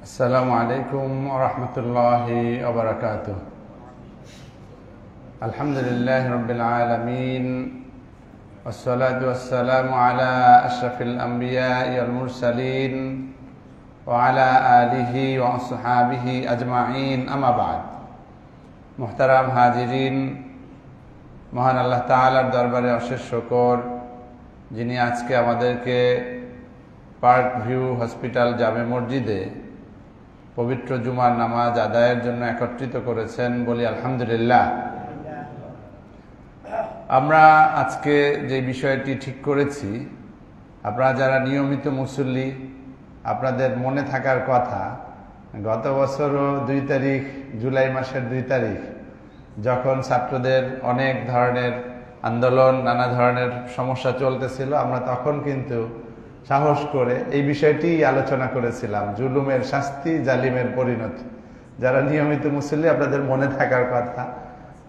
আসসালামু আলাইকুম ওয়া রাহমাতুল্লাহি ওয়া বারাকাতুহু। আলহামদুলিল্লাহি রাব্বিল আলামিন ওয়াসসালাতু ওয়াসসালামু আলা আশরাফিল আমবিয়াই ওয়াল মুরসালিন ওয়া আলা আলিহি ওয়া আসহাবিহি আজমাইন, আম্মা বা'দ। মুহতারাম হাজিরিন, মহান আল্লাহ তাআলার দরবারে অশেষ শুকর, যিনি আজকে আমাদেরকে পার্ক ভিউ হসপিটাল জামে মসজিদে পবিত্র জুমার নামাজ আদায়ের জন্য একত্রিত করেছেন, বলি আলহামদুলিল্লাহ। আমরা আজকে যে বিষয়টি ঠিক করেছি, আপনারা যারা নিয়মিত মুসল্লি, আপনাদের মনে থাকার কথা, গত বছরও 2 তারিখ, জুলাই মাসের 2 তারিখ, যখন ছাত্রদের অনেক ধরনের আন্দোলন, নানা ধরনের সমস্যা চলতেছিল, আমরা তখন কিন্তু সাহস করে এই বিষয়টি আলোচনা করেছিলাম, জুলুমের শাস্তি, জালিমের পরিণতি। যারা নিয়মিত মুসল্লি, আপনাদের মনে থাকার কথা।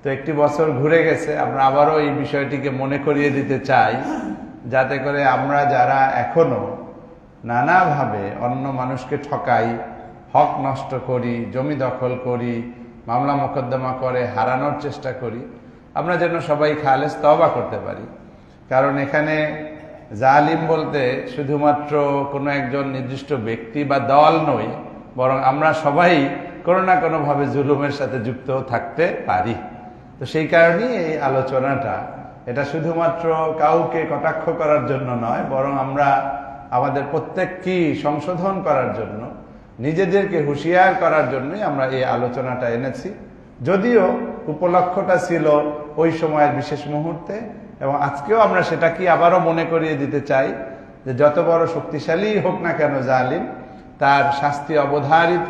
তো একটি বছর ঘুরে গেছে, আমরা আবারও এই বিষয়টিকে মনে করিয়ে দিতে চাই, যাতে করে আমরা যারা এখনো নানাভাবে অন্য মানুষকে ঠকাই, হক নষ্ট করি, জমি দখল করি, মামলা মোকদ্দমা করে হারানোর চেষ্টা করি, আমরা যেন সবাই খালেস তওবা করতে পারি। কারণ এখানে জালিম বলতে শুধুমাত্র কোনো একজন নির্দিষ্ট ব্যক্তি বা দল নয়, বরং আমরা সবাই কোনো না কোনোভাবে জুলুমের সাথে যুক্ত থাকতে পারি। তো সেই কারণেই এই আলোচনাটা, এটা শুধুমাত্র কাউকে কটাক্ষ করার জন্য নয়, বরং আমরা আমাদের প্রত্যেককে সংশোধন করার জন্য, নিজেদেরকে হুঁশিয়ার করার জন্যই আমরা এই আলোচনাটা এনেছি। যদিও উপলক্ষটা ছিল ওই সময়ের বিশেষ মুহূর্তে, এবং আজকেও আমরা সেটাকে আবারও মনে করিয়ে দিতে চাই যে যত বড় শক্তিশালী হোক না কেন জালিম, তার শাস্তি অবধারিত।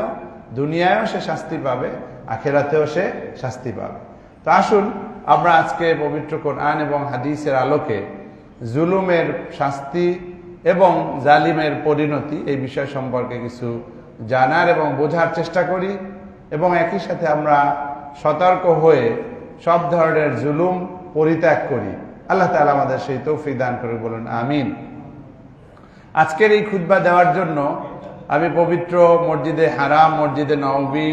দুনিয়ায়ও সে শাস্তি পাবে, আখিরাতেও সে শাস্তি পাবে। তো আসুন আমরা আজকে পবিত্র কোরআন এবং হাদিসের আলোকে জুলুমের শাস্তি এবং জালিমের পরিণতি, এই বিষয় সম্পর্কে কিছু জানার এবং বোঝার চেষ্টা করি, এবং একই সাথে আমরা সতর্ক হয়ে সব ধরনের জুলুম পরিত্যাগ করি। আল্লাহ তাআলা আমাদের সেই তৌফিক দান করে, বলুন আমিন। আজকের এই খুতবা দেওয়ার জন্য আমি পবিত্র মসজিদে হারাম, মসজিদে নববী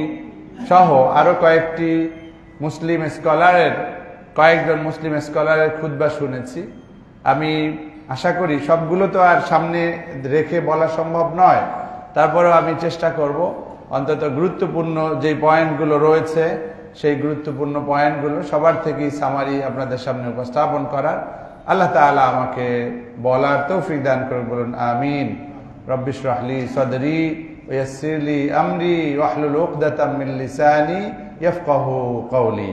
সহ আরো কয়েকজন মুসলিম স্কলারের খুতবা শুনেছি। আমি আশা করি সবগুলো তো আর সামনে রেখে বলা সম্ভব নয়, তারপরেও আমি চেষ্টা করব অন্তত গুরুত্বপূর্ণ যে পয়েন্টগুলো রয়েছে, সেই গুরুত্বপূর্ণ পয়েন্টগুলো সবার থেকেই সামারি আপনাদের সামনে উপস্থাপন করার। আল্লাহ তাআলা আমাকে বলার তৌফিক দান করে, বলুন আমিন। রব্বি ইশরাহ লি সাদরি ওয়া ইয়াসসির লি আমরি ওয়াহলুল উকদাতাম মিন লিসানি ইয়াফকাহু কওলি।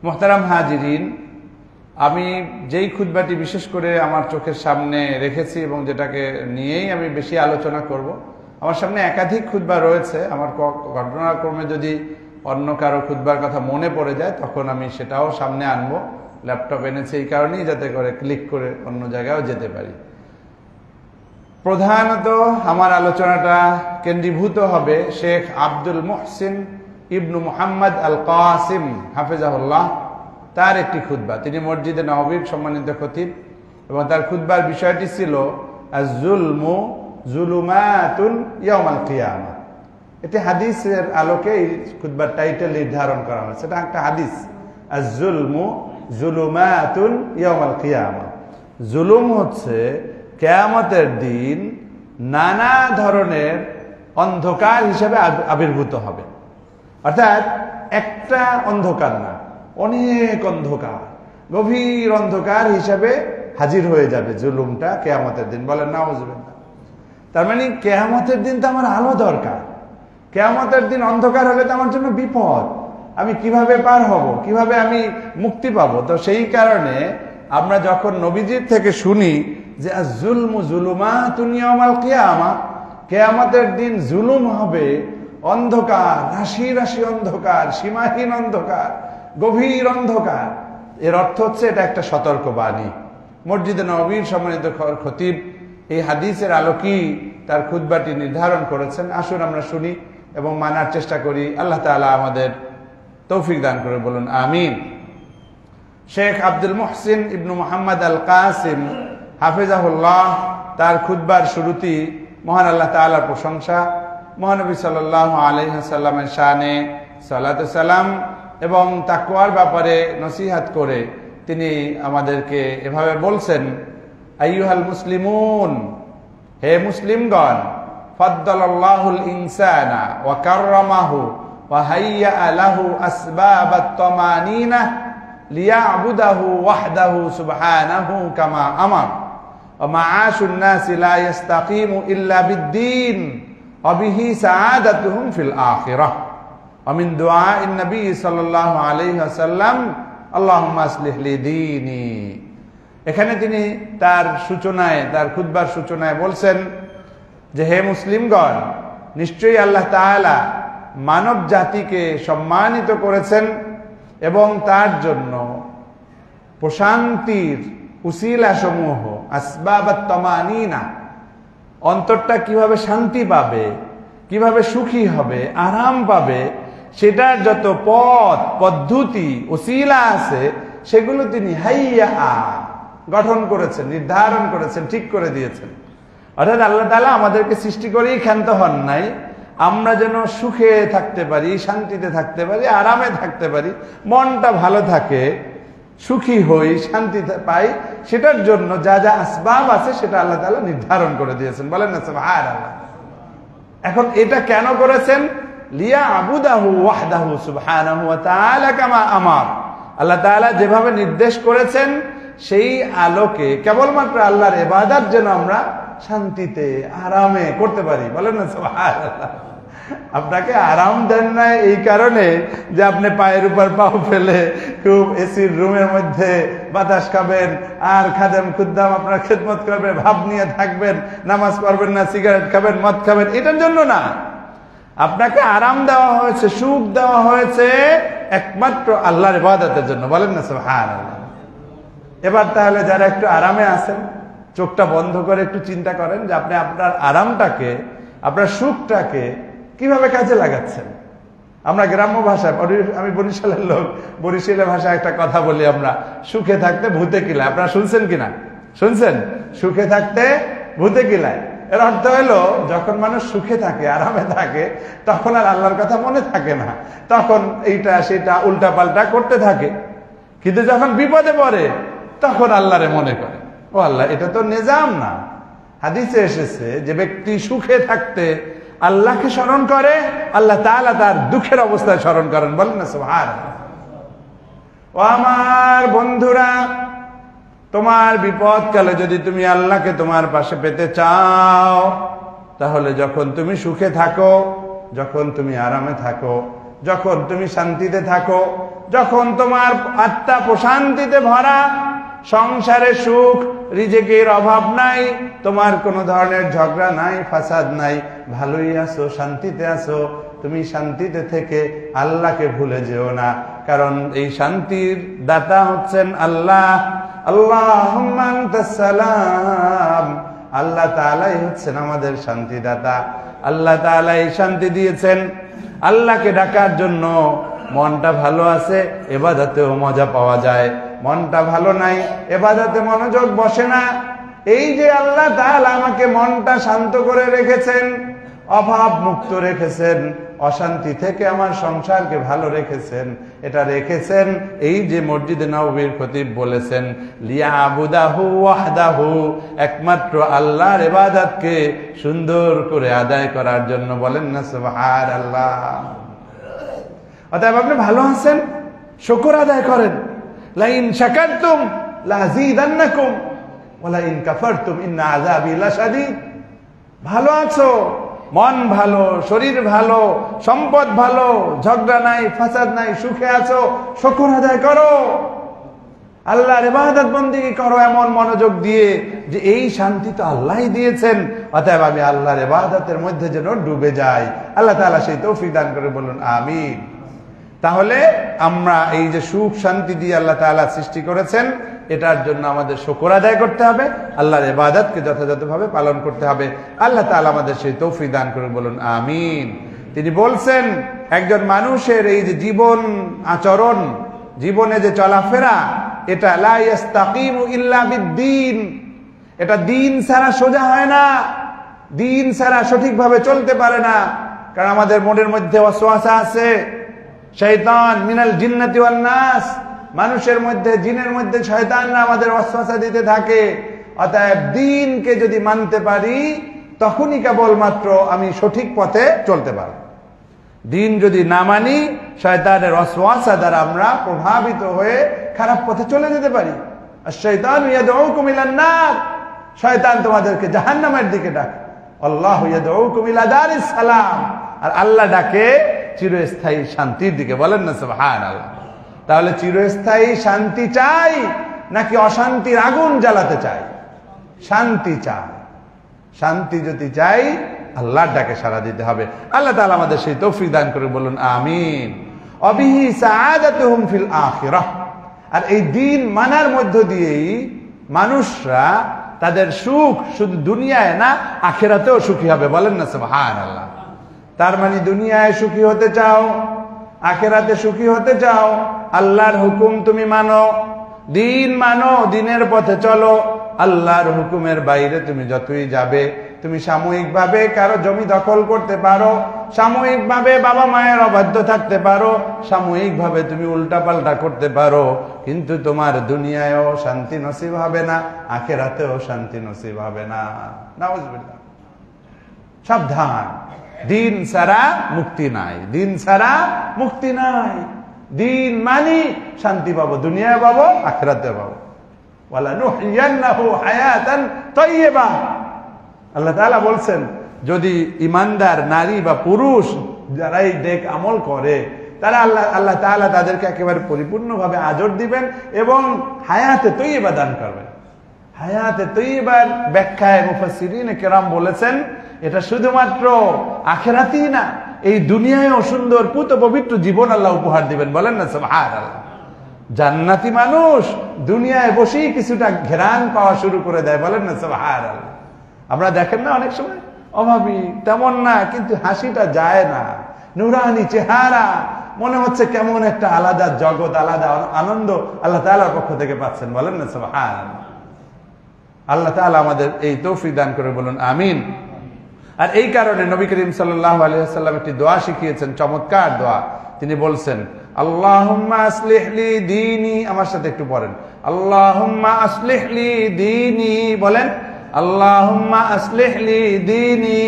মুহতারাম হাজিরিন, আমি যেই খুতবাটি বিশেষ করে আমার চোখের সামনে রেখেছি এবং যেটাকে নিয়েই আমি বেশি আলোচনা করব, আমার সামনে একাধিক খুতবা রয়েছে। আমার ঘটনাক্রমে যদি অন্য কারো খুতবার কথা মনে পড়ে যায়, তখন আমি সেটাও সামনে আনবো। ল্যাপটপ এনেছি এই কারণেই, যাতে করে ক্লিক করে অন্য জায়গায়ও যেতে পারি। প্রধানত আমার আলোচনাটা কেন্দ্রীভূত হবে শেখ আব্দুল মুহসিন ইবনু মুহাম্মদ আল কাসিম হাফিজাহুল্লাহ, তার একটি খুতবা। তিনি মসজিদে নববীর সম্মানিত খতিব, এবং তার খুতবার বিষয়টি ছিল আজ-জুলমু জুলুমাতুন ইয়াউমাল কিয়ামা। এটি হাদিসের আলোকে এই খুতবার টাইটেল নির্ধারণ করা হয়েছে। এটা একটা হাদিস, আজ-জুলমু জুলুমাতুন ইয়াউমাল কিয়ামা। জুলুম হচ্ছে কিয়ামতের দিন নানা ধরনের অন্ধকার হিসেবে আবির্ভূত হবে। অর্থাৎ একটা অন্ধকার না, অনেক অন্ধকার, গভীর অন্ধকার হিসেবে হাজির হয়ে যাবে জুলুমটা কিয়ামতের দিন। বলেন নাউজুবিল্লাহ। তার মানে কিয়ামতের দিন তো আমার আলো দরকার। কিয়ামতের দিন অন্ধকার হলে তো আমার জন্য বিপদ। আমি কিভাবে পার হব, কিভাবে আমি মুক্তি পাবো? তো সেই কারণে আমরা যখন নবীজির থেকে শুনি যে আজ-জুলমু জুলুমাতুন ইয়াউমাল কিয়ামা, কিয়ামতের দিন জুলুম হবে, অন্ধকার, রাশি রাশি অন্ধকার, সীমাহীন অন্ধকার, গভীর অন্ধকার, এর অর্থ হচ্ছে এটা একটা সতর্কবাণী। মসজিদে নববীর সম্মানিত খতিব এই হাদিসের আলোকেই তার খুতবাটি নির্ধারণ করেছেন। আসুন আমরা শুনি এবং মানার চেষ্টা করি। আল্লাহ তাআলা আমাদের তৌফিক দান করে, বলুন আমিন। শেখ আব্দুল মুহসিন ইবনু মুহাম্মদ আল কাসিম হাফিজাহুল্লাহ, তার খুতবার শুরুতেই মহান আল্লাহ তাআলার প্রশংসা, মহানবী সাল্লাল্লাহু আলাইহি ওয়াসাল্লামের শানে সালাতু সালাম এবং তাকওয়ার ব্যাপারে নসিহত করে তিনি আমাদেরকে এভাবে বলছেন, আইয়ুহাল মুসলিমুন, হে মুসলিমগণ, ফাদ্দালাল্লাহুল ইনসানা ওয়া কাররামাহু ওয়া হাইয়া লাহু আসবাবাত তামানিনা লিয়া'বুদাহু ওয়াহদাহু সুবহানাহু কামা আমার ওয়া মা'আশুন নাসি লা ইস্তাকিমু ইল্লা বিদ্দীন ওয়া বিহি সাআদাতুহুম ফিল আখিরাহ ওয়া মিন দুআইন নবী সাল্লাল্লাহু আলাইহি ওয়াসাল্লাম আল্লাহুম্মা আসলিহ লি দীনি। এখানে তিনি তার সূচনায়, তার খুতবার সূচনায় বলছেন যে হে মুসলিমগণ, নিশ্চয়ই আল্লাহ তাআলা মানব জাতিকে সম্মানিত করেছেন এবং তার জন্য প্রশান্তির উসিলা সমূহ, আসবাবাত তামানিনা, অন্তরটা কিভাবে শান্তি পাবে, কিভাবে সুখী হবে, আরাম পাবে, সেটার যত পথ পদ্ধতি উসিলা আছে সেগুলো তিনি হাইয়া গঠন করেছেন, নির্ধারণ করেছেন, ঠিক করে দিয়েছেন। অর্থাৎ আল্লাহ তাআলা আমাদেরকে সৃষ্টি করেই ক্ষান্ত হন নাই, আমরা যেন সুখে থাকতে পারি, শান্তিতে থাকতে পারি, আরামে থাকতে পারি, মনটা ভালো থাকে, সুখী হই, শান্তি পাই, সেটার জন্য যা যা আসবাব আছে সেটা আল্লাহ তাআলা নির্ধারণ করে দিয়েছেন। বলেন না সুবহানাল্লাহ। এখন এটা কেন করেছেন? লিয়া'বুদাহু ওয়াহদাহু সুবহানাহু ওয়া তাআলা কামা আমার। আল্লাহ তাআলা যেভাবে নির্দেশ করেছেন সেই আলোকে কেবলমাত্র আল্লাহর ইবাদত যেন আমরা শান্তিতে আরামে করতে পারি। বলেন না সুবহানাল্লাহ। আপনাকে আরাম দেন না এই কারণে যে আপনি পায়ের উপর পাও ফেলে খুব এসির রুমের মধ্যে বাতাস খাবেন আর খাদেম খুদ্দাম আপনার খেদমত করবে, ভাব নিয়ে থাকবেন, নামাজ পড়বেন না, সিগারেট খাবেন, মদ খাবেন, এটার জন্য না। আপনাকে আরাম দেওয়া হয়েছে, সুখ দেওয়া হয়েছে একমাত্র আল্লাহর ইবাদতের জন্য। বলেন না সুবহানাল্লাহ। এবার তাহলে যারা একটু আরামে আছেন, চোখটা বন্ধ করে একটু চিন্তা করেন যে আপনি আপনার আরামটাকে, আপনার সুখটাকে কিভাবে কাজে লাগাচ্ছেন। আমরা গ্রাম্য ভাষায়, আমি বরিশালের লোক, বরিশালের ভাষায় একটা কথা বলি আমরা, সুখে থাকতে ভূতে কিলায়। আপনারা শুনছেন কিনা? শুনছেন? সুখে থাকতে ভূতে কিলায়। এর অর্থ হলো যখন মানুষ সুখে থাকে, আরামে থাকে, তখন আর আল্লাহর কথা মনে থাকে না, তখন এইটা সেটা উল্টা পাল্টা করতে থাকে। কিন্তু যখন বিপদে পড়ে তখন আল্লাহরে মনে করে। ও আল্লাহ, এটা তো নিজাম না। হাদিসে এসেছে যে ব্যক্তি সুখে থাকতে আল্লাহকে স্মরণ করে, আল্লাহ তাআলা তার দুঃখের অবস্থায় স্মরণ করেন। বলেন না সুবহানাল্লাহ। ও আমার বন্ধুরা, তোমার বিপদ কালে যদি তুমি আল্লাহকে তোমার পাশে পেতে চাও, তাহলে যখন তুমি সুখে থাকো, যখন তুমি আরামে থাকো, যখন তুমি শান্তিতে থাকো, যখন তোমার আত্মা প্রশান্তিতে ভরা, সংসারে সুখ, রিজিকের অভাব নাই, তোমার কোনো ধরনের ঝগড়া নাই, ফাসাদ নাই, ভালোই আছো, শান্তিতে আছো, তুমি শান্তিতে থেকে আল্লাহকে ভুলে যেও না, কারণ এই শান্তির দাতা হচ্ছেন আল্লাহ। আল্লাহুম্মা আনতাস সালাম, আল্লাহ তাআলাই হচ্ছেন আমাদের শান্তিদাতা। আল্লাহ তাআলা এই শান্তি দিয়েছেন। আল্লাহকে ডাকার জন্য মনটা ভালো আছে, ইবাদতেও মজা পাওয়া যায়। মনটা ভালো নাই, ইবাদতে মনোযোগ বসে না। এই যে আল্লাহ তাআলা আমাকে মনটা শান্ত করে রেখেছেন, অভাব মুক্ত রেখেছেন, অশান্তি থেকে আমার সংসারকে ভালো রেখেছেন, এটা রেখেছেন এই যে মসজিদে নববীর খতিব বলেছেন লিয়া'বুদাহু ওয়াহদাহু, একমাত্র আল্লাহর ইবাদতকে সুন্দর করে আদায় করার জন্য। বলেন না সুবহানাল্লাহ। অতএব আপনি ভালো আছেন, শুকর আদায় করেন। লাইন শাকারতুম লাযীদান্নাকুম ওয়া লাইন কাফারতুম ইন্না আযাবি লাশাদীদ। ভালো আছো, মন ভালো, শরীর ভালো, সম্পদ ভালো, ঝগড়া নাই, ফাসাদ নাই, সুখে আছো, শুকর আদায় করো, আল্লাহর ইবাদত বন্দেগী করো এমন মনোযোগ দিয়ে যে এই শান্তি তো আল্লাহই দিয়েছেন, অতএব আমি আল্লাহর ইবাদতের মধ্যে যেন ডুবে যাই। আল্লাহ তাআলা সেই তৌফিক দান করে বলুন আমিন। তাহলে আমরা এই যে সুখ শান্তি দিয়ে আল্লাহ তাআলা সৃষ্টি করেছেন, এটার জন্য আমাদের শুকর আদায় করতে হবে, আল্লাহর ইবাদতকে যথাযথভাবে পালন করতে হবে। আল্লাহ তাআলা আমাদের সেই তৌফিক দান করে বলুন আমিন। তিনি বলছেন একজন মানুষের এই যে জীবন আচরণ, জীবনে যে চলাফেরা, এটা লা ইস্তাকিমু ইল্লা বিদ্দীন, এটা দিন ছাড়া সোজা হয় না, দিন ছাড়া সঠিকভাবে চলতে পারে না। কারণ আমাদের মনের মধ্যে ওয়াসওয়াসা আছে। শয়তান মিনাল জিন্নাতি ওয়ান নাস, মানুষের মধ্যে জিনের মধ্যে শয়তানরা আমাদের ওয়াসওয়াসা দিতে থাকে। অতএব দ্বীনকে যদি মানতে পারি তখনই কেবলমাত্র আমি সঠিক পথে চলতে পারব। দ্বীন যদি না মানি শয়তানের ওয়াসওয়াসা দ্বারা আমরা প্রভাবিত হয়ে খারাপ পথে চলে যেতে পারি। আর শয়তান ইয়াদউকুম ইলান নার, শয়তান তোমাদেরকে জাহান্নামের দিকে ডাকে। আল্লাহু ইয়াদউকুম ইলা দারিস সালাম, আর আল্লাহ ডাকে চিরস্থায়ী শান্তির দিকে। বলেন না সুবহানাল্লাহ। তাহলে চিরস্থায়ী শান্তি চাই নাকি অশান্তির আগুন জ্বালাতে চাই? শান্তি চাই। শান্তি যদি চাই আল্লাহর ডাকে সাড়া দিতে হবে। আল্লাহ তাআলা আমাদের সেই তৌফিক দান করে, বলুন আমিন। অবিহি সাআদাতুহুম ফিল আখিরাহ, আর এই দ্বীন মানার মধ্য দিয়েই মানুষরা তাদের সুখ শুধু দুনিয়ায় না আখিরাতেও সুখী হবে। বলেন না সুবহানাল্লাহ। তার মানে দুনিয়ায় সুখী হতে চাও, আখিরাতে সুখী হতে চাও, আল্লাহর হুকুম তুমি মানো, দ্বীন মানো, দ্বীনের পথে চলো। আল্লাহর হুকুমের বাইরে তুমি যতই যাবে, তুমি সাময়িকভাবে কারো জমি দখল করতে পারো, সাময়িকভাবে বাবা মায়ের অবাধ্য থাকতে পারো, সাময়িকভাবে তুমি উল্টাপাল্টা করতে পারো, কিন্তু তোমার দুনিয়ায়ও শান্তি নসিব হবে না, আখিরাতেও শান্তি নসিব হবে না। নাউজুবিল্লাহ। সাবধান, দ্বীন ছাড়া মুক্তি নাই, দ্বীন ছাড়া মুক্তি নাই। দ্বীন মানি শান্তি পাবো, দুনিয়ায় পাবো, আখিরাতে পাবো। ওয়ালানুহইয়ান্নাহু হায়াতান তাইয়্যিবাহ, আল্লাহ তাআলা বলছেন যদি ইমানদার নারী বা পুরুষ যারা এই নেক আমল করে তারা আল্লাহ তাআলা তাদেরকে একেবারে পরিপূর্ণভাবে আজর দিবেন এবং হায়াতে তাইয়্যিবা দান করবেন। হায়াতে তাইয়্যিবার ব্যাখ্যায় মুফাসসিরিনে কেরাম বলেছেন এটা শুধুমাত্র আখিরাতেই না, এই দুনিয়ায়ও সুন্দর পুত পবিত্র জীবন আল্লাহ উপহার দিবেন। বলেন না সুবহানাল্লাহ। জান্নাতি মানুষ দুনিয়ায় বসেই কিছুটা ঘ্রাণ পাওয়া শুরু করে দেয়। বলেন না সুবহানাল্লাহ। আমরা দেখেন না অনেক সময় অভাবী তেমন না, কিন্তু হাসিটা যায় না, নুরানি চেহারা, মনে হচ্ছে কেমন একটা আলাদা জগৎ, আলাদা আনন্দ আল্লাহ তাআলার পক্ষ থেকে পাচ্ছেন। বলেন না সুবহানাল্লাহ। আল্লাহ তাআলা আমাদের এই তৌফিক দান করে, বলুন আমিন। আর এই কারণে নবী করিম সাল্লাল্লাহু আলাইহি ওয়াসাল্লাম একটি দোয়া শিখিয়েছেন, চমৎকার দোয়া। তিনি বলছেন আল্লাহুম্মা আসলিহ লি দীনি, আমার সাথে একটু পড়েন, আল্লাহুম্মা আসলিহ লি দীনি। বলেন আল্লাহুম্মা আসলিহ লি দীনি,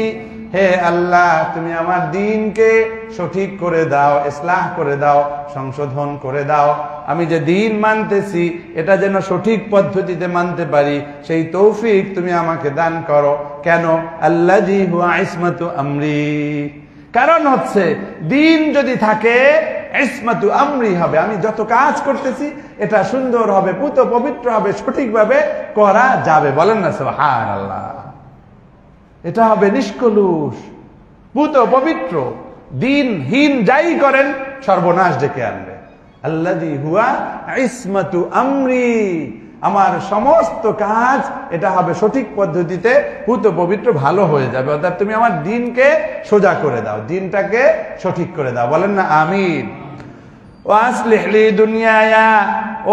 হে আল্লাহ তুমি আমার দ্বীনকে সঠিক করে দাও, ইসলাহ করে দাও, সংশোধন করে দাও। আমি যে দ্বীন মানতেছি এটা যেন সঠিক পদ্ধতিতে মানতে পারি, সেই তৌফিক তুমি আমাকে দান করো। কেন? আল্লাযী হুয়া ইসমাতু আমরি, কারণ হচ্ছে দ্বীন যদি থাকে ইসমাতু আমরি হবে, আমি যত কাজ করতেছি এটা সুন্দর হবে, পুত পবিত্র হবে, সঠিকভাবে করা যাবে। বলেন না সুবহানাল্লাহ। এটা হবে নিষ্কলুষ, পুত পবিত্র। দ্বীনহীন যাই করেন সর্বনাশ ডেকে আনবে। আল্লাযী হুয়া ইসমাতু আমরি, আমার সমস্ত কাজ এটা হবে সঠিক পদ্ধতিতে, পুত পবিত্র, ভালো হয়ে যাবে। অর্থাৎ তুমি আমার দ্বীনকে সোজা করে দাও, দ্বীনটাকে সঠিক করে দাও। বলেন না আমিন। ওয়াসলিহ লি দুনিয়ায়া,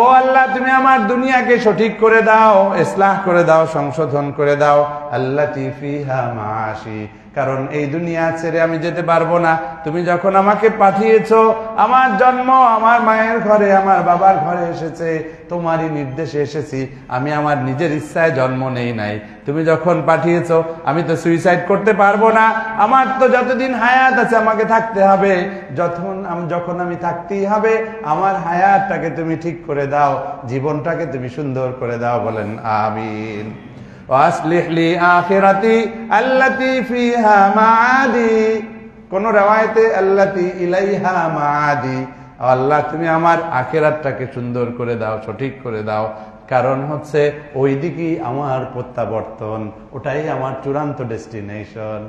ও আল্লাহ তুমি আমার দুনিয়াকে সঠিক করে দাও, ইসলাহ করে দাও, সংশোধন করে দাও। আল্লাতী ফিহা মাআশি, কারণ এই দুনিয়া ছেড়ে আমি যেতে পারবো না। তুমি যখন আমাকে পাঠিয়েছো, আমার জন্ম আমার মায়ের ঘরে, আমার বাবার ঘরে এসেছে, তোমারই নির্দেশে এসেছি, আমি আমার নিজের ইচ্ছায় জন্ম নেই নাই। তুমি যখন পাঠিয়েছো আমি তো সুইসাইড করতে পারবো না, আমার তো যতদিন হায়াত আছে আমাকে থাকতে হবে, যখন আমি থাকতেই হবে, আমার হায়াতটাকে তুমি ঠিক করে দাও, জীবনটাকে তুমি সুন্দর করে দাও। বলেন আমিন। ওয়াসলিহ লি আখিরাতি আল্লাতী ফিহা মাআদি, কোন riwayate আল্লাতী ইলাইহা মাআদি, আল্লাহ তুমি আমার আখিরাতটাকে সুন্দর করে দাও, সঠিক করে দাও, কারণ হচ্ছে ওই দিকেই আমার প্রত্যাবর্তন, ওটাই আমার চূড়ান্ত ডেস্টিনেশন।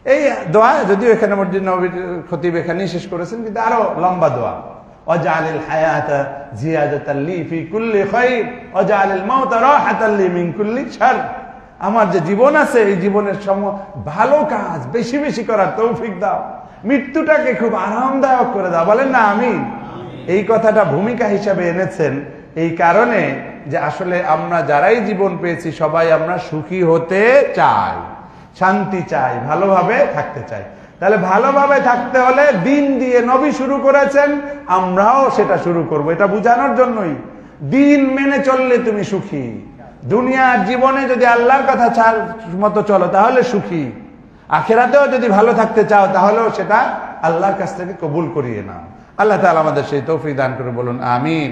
এই দোয়া যদিও এখানে মসজিদ নববীর খতিব এখানেই শেষ করেছেন, কিন্তু আরো লম্বা দোয়া। ওয়াজআলিল হায়াতা জিয়াদাতাল লি ফি কুল্লি খায়র ওয়াজআলিল মাউতা রাহাতাল লি মিন কুল্লি শার, আমার যে জীবন আছে এই জীবনের ভালো কাজ বেশি বেশি করার তৌফিক দাও, মৃত্যুটাকে খুব আরামদায়ক করে দাও। বলেন না আমিন। এই কথাটা ভূমিকা হিসাবে এনেছেন এই কারণে যে আসলে আমরা যারাই জীবন পেয়েছি সবাই আমরা সুখী হতে চাই, শান্তি চাই, ভালোভাবে থাকতে চাই। তাহলে ভালোভাবে থাকতে হলে দিন দিয়ে নবী শুরু করেছেন, আমরাও সেটা শুরু করব, এটা বোঝানোর জন্যই। দিন মেনে চললে তুমি সুখী, দুনিয়ার জীবনে যদি আল্লাহর কথা মতো চলো তাহলে সুখী, আখিরাতেও যদি ভালো থাকতে চাও তাহলেও সেটা আল্লাহর কাছ থেকে কবুল করিয়ে নাও। আল্লাহ তাআলা আমাদের সেই তৌফিক দান করে, বলুন আমিন।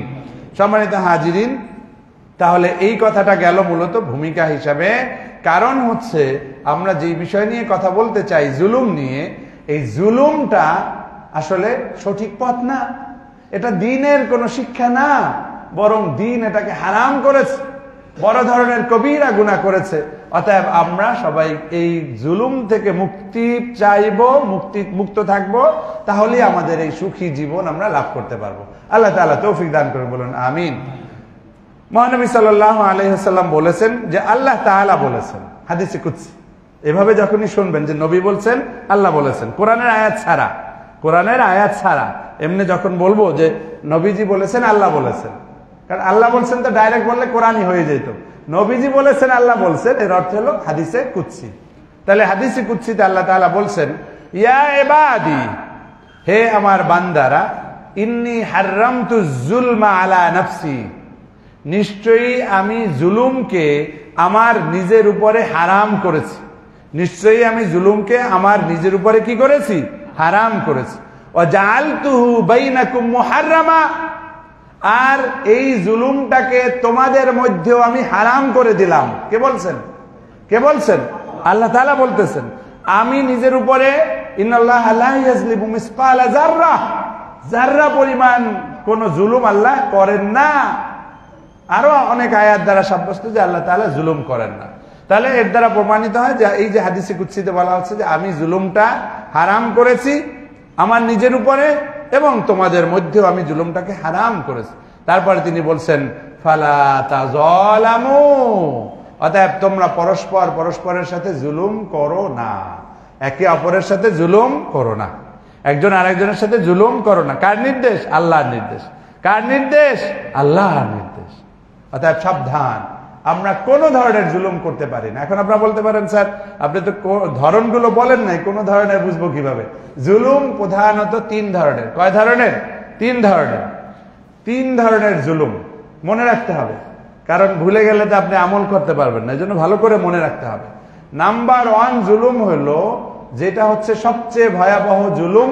সম্মানিত হাজিরিন, তাহলে এই কথাটা গেল মূলত ভূমিকা হিসাবে। কারণ হচ্ছে আমরা যে বিষয় নিয়ে কথা বলতে চাই, জুলুম নিয়ে, এই জুলুমটা আসলে সঠিক পথ না, এটা দ্বীনের কোনো শিক্ষা না, বরং দ্বীন এটাকে হারাম করেছে, বড় ধরনের কবিরা গুনাহ করেছে। অতএব আমরা সবাই এই জুলুম থেকে মুক্তি চাইব, মুক্ত থাকব, তাহলেই আমাদের এই সুখী জীবন আমরা লাভ করতে পারবো। আল্লাহ তাআলা তৌফিক দান করে, বলুন আমিন। মহানবী সাল্লাল্লাহু আলাইহি ওয়াসাল্লাম বলেছেন যে আল্লাহ তাআলা বলেছেন, হাদিসে কুদসি। এভাবে যখনই শুনবেন যে নবী বলছেন, আল্লাহ বলেছেন, কোরআনের আয়াত ছাড়া এমনি যখন বলবো যে নবীজি বলেছেন, আল্লাহ বলেছেন, কারণ আল্লাহ বলছেন তো ডাইরেক্ট বললে কোরআনই হয়ে যেত। নবীজি বলেছেন, আল্লাহ বলছেন, এর অর্থ হলো হাদিসে কুদসি। তাহলে হাদিসে কুদসিতে আল্লাহ তাআলা বলছেন, ইয়া ইবাদি, হে আমার বান্দারা, ইন্নী হাররামতু যুলমা আলা নাফসি, নিশ্চয়ই আমি জুলুমকে আমার নিজের উপরে হারাম করেছি। নিশ্চয়ই আমি জুলুমকে আমার নিজের উপরে কি করেছি? হারাম করেছি। ওয়া জাআলতুহু বাইনাকুম মুহাররামা, আর এই জুলুমটাকে তোমাদের মধ্যেও আমি হারাম করে দিলাম। কে বলছেন? কে বলছেন? আল্লাহ তাআলা বলতেছেন, আমি নিজের উপরে, ইন্নাল্লাহা লা ইয়াজলিমু মিসকালা যাররা, যাররা পরিমাণ কোন জুলুম আল্লাহ করেন না। আরো অনেক আয়াত দ্বারা সাব্যস্ত যে আল্লাহ তাআলা জুলুম করেন না। তাহলে এর দ্বারা প্রমাণিত হয় যে এই যে হাদিসে কুদসিতে বলা হচ্ছে যে আমি জুলুমটা হারাম করেছি আমার নিজের উপরে, এবং তোমাদের মধ্যেও আমি জুলুমটাকে হারাম করেছি। তারপরে তিনি বলছেন, ফালা তাযালামু, অতএব তোমরা পরস্পরের সাথে জুলুম করো না, একে অপরের সাথে জুলুম করো না, একজন আরেকজনের সাথে জুলুম করো না। কার নির্দেশ? আল্লাহর নির্দেশ। কার নির্দেশ? আল্লাহর নির্দেশ। অতএব সাবধান, আমরা কোন ধরনের জুলুম করতে পারি না। এখন আপনারা বলতে পারেন, স্যার আপনি তো ধরনগুলো বলেন নাই, কোন ধরনের বুঝবো কিভাবে? জুলুম প্রধানত তিন ধরনের। কয় ধরনের? তিন ধরনের। তিন ধরনের জুলুম মনে রাখতে হবে, কারণ ভুলে গেলে তো আপনি আমল করতে পারবেন না, এই জন্য ভালো করে মনে রাখতে হবে। নাম্বার 1 জুলুম হলো, যেটা হচ্ছে সবচেয়ে ভয়াবহ জুলুম,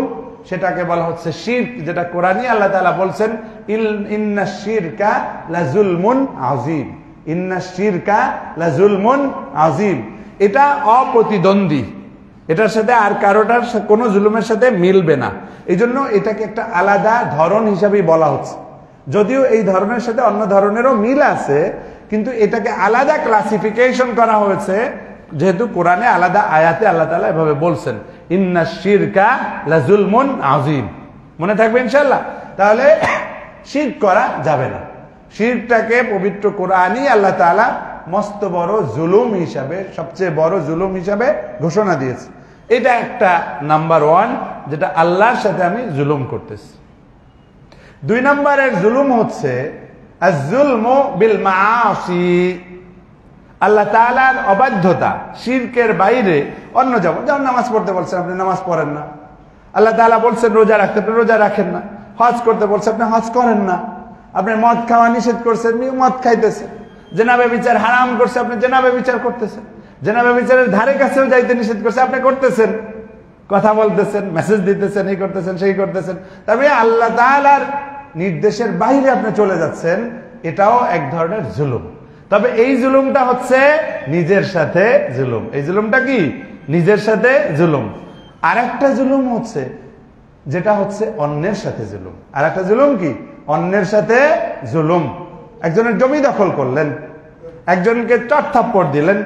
সেটাকে বলা হচ্ছে শিরক, যেটা কোরআনে আল্লাহ তাআলা বলছেন, ইন্নাশ শিরকা লাযুলমুন আযীম, ইন্নাশ শিরকা লাযুলমুন আযীম। এটা অপ্রতিদ্বন্দ্বী, এটার সাথে আর কারোটার কোনো জুলুমের সাথে মিলবে না। এই জন্য এটাকে একটা আলাদা ধরন হিসাবেই বলা হচ্ছে, যদিও এই ধরনের সাথে অন্য ধরনেরও মিল আছে, কিন্তু এটাকে আলাদা ক্লাসিফিকেশন করা হয়েছে, যেহেতু কোরআনে আলাদা আয়াতে আল্লাহ তাআলা এভাবে বলছেন, ইন্নাশ শিরকা লাযুলমুন আযীম। মনে থাকবে ইনশাআল্লাহ। তাহলে শিরক করা যাবে না। শিরকটাকে পবিত্র কোরআনই আল্লাহ তাআলা মস্ত বড় জুলুম হিসাবে, সবচেয়ে বড় জুলুম হিসাবে ঘোষণা দিয়েছে। এটা একটা নাম্বার 1, যেটা আল্লাহর সাথে আমি জুলুম করতেছি। 2 নম্বরের জুলুম হচ্ছে আয-যুলমু বিল মাআসি, আল্লাহ তাআলার অবাধ্যতা, শিরকের বাইরে অন্য, যেমন নামাজ পড়তে বলছেন, আপনি নামাজ পড়েন না। আল্লাহ তাআলা বলছেন রোজা রাখতে, আপনি রোজা রাখেন না। হজ করতে বলছে, আপনি হজ করেন না। আপনি মদ খাওয়া নিষেধ করছেন, মদ খাইতেছেন। জেনাবে বিচার হারাম করছে, আপনি জেনাবে বিচার করতেছেন। জেনাবে বিচারের ধারে কাছেও যাইতে নিষেধ করছে, আপনি করতেছেন। কথা বলতেছেন, মেসেজ দিতেছেন, এই করতেছেন, সেই করতেছেন। তবে আল্লাহ তাআলার নির্দেশের বাইরে আপনি চলে যাচ্ছেন, এটাও এক ধরনের জুলুম। তবে এই জুলুমটা হচ্ছে নিজের সাথে জুলুম। এই জুলুমটা কি? নিজের সাথে জুলুম। আরেকটা জুলুম হচ্ছে, যেটা হচ্ছে অন্যের সাথে জুলুম। আরেকটা জুলুম কি? অন্যের সাথে জুলুম। একজনের জমি দখল করলেন, একজনকে চটথাপ্পড় দিলেন,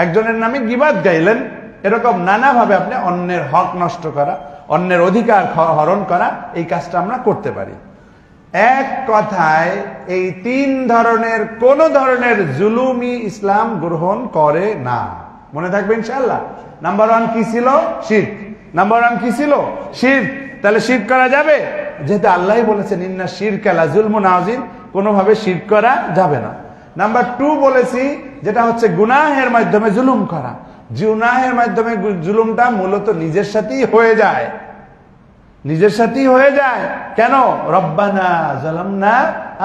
একজনের নামে গীবাত গাইলেন, এরকম নানাভাবে আপনি অন্যের হক নষ্ট করা, অন্যের অধিকার হরণ করা, এই কাজটা আমরা করতে পারি। এক কথায় এই 3 ধরনের কোন ধরনের জুলুমই ইসলাম গ্রহণ করে না। মনে থাকবে ইনশাআল্লাহ। নাম্বার 1 কি ছিল? শিরক। নাম্বার 1 কি ছিল? শিরক। তাহলে শিরক করা যাবে, যেহেতু আল্লাহই বলেছেন ইন্নাশ শিরকা লাযুলমুন আযীম, কোনোভাবে শিরক করা যাবে না। নাম্বার 2 বলেছি, যেটা হচ্ছে গুনাহের মাধ্যমে জুলুম করা। গুনাহের মাধ্যমে জুলুমটা মূলত নিজের সাথেই হয়ে যায়, নিজের সাথেই হয়ে যায়। কেন? রব্বানা যালামনা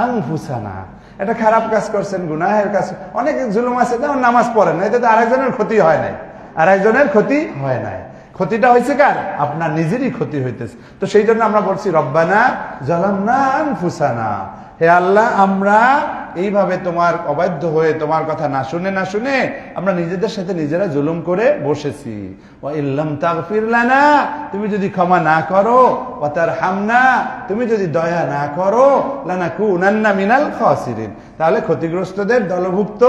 আনফুসানা, এটা খারাপ কাজ করছেন, গুনাহের কাজ। অনেক জুলুম আছে, যেমন নামাজ পড়েন, এতে তো আরেকজনের ক্ষতি হয় নাই, আরেকজনের ক্ষতি হয় নাই, ক্ষতিটা হয়েছে কার? আপনার নিজেরই ক্ষতি হইতেছে। তো সেই জন্য আমরা বলছি রব্বানা যালামনা আনফুসানা, হে আল্লাহ, আমরা এইভাবে তোমার অবাধ্য হয়ে তোমার কথা না শুনে না শুনে আমরা নিজেদের সাথে নিজেরা জুলুম করে বসেছি। ওয়া ইল্লাম তাগফির লানা, তুমি যদি ক্ষমা না করো, ওয়া তারহামনা, তুমি যদি দয়া না করো, লানাকুনান্না মিনাল খাসিরিন, তাহলে ক্ষতিগ্রস্তদের দলভুক্ত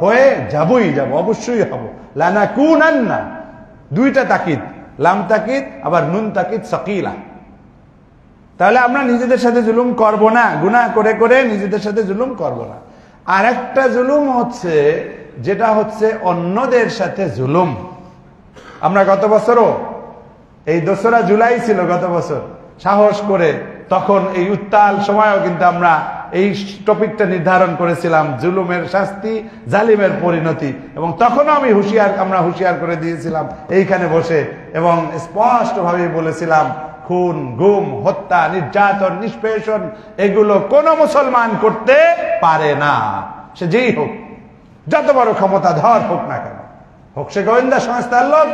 হয়ে যাবই যাব, অবশ্যই হব। লানাকুনান্না, দুইটা তাকিদ, লাম তাকিদ আবার নুন তাকিদ সাকিলা। তাহলে আমরা নিজেদের সাথে জুলুম করব না, গুনাহ করে করে নিজেদের সাথে জুলুম করব না। আর একটা জুলুম হচ্ছে, যেটা হচ্ছে অন্যদের সাথে জুলুম। আমরা গত বছরও, এই 2রা জুলাই ছিল গত বছর, সাহস করে তখন এই উত্তাল সময়ও কিন্তু আমরা এই টপিকটা নির্ধারণ করেছিলাম, জুলুমের শাস্তি, জালিমের পরিণতি। এবং তখনও আমরা হুঁশিয়ার করে দিয়েছিলাম এইখানে বসে, এবং স্পষ্টভাবে বলেছিলাম, খুন, গুম, হত্যা, নির্যাতন, নিষ্পেষণ, এগুলো কোন মুসলমান করতে পারে না, সে যেই হোক, যত বড় ক্ষমতাধর হোক না কেন, হোক সে গোয়েন্দা সংস্থার লোক,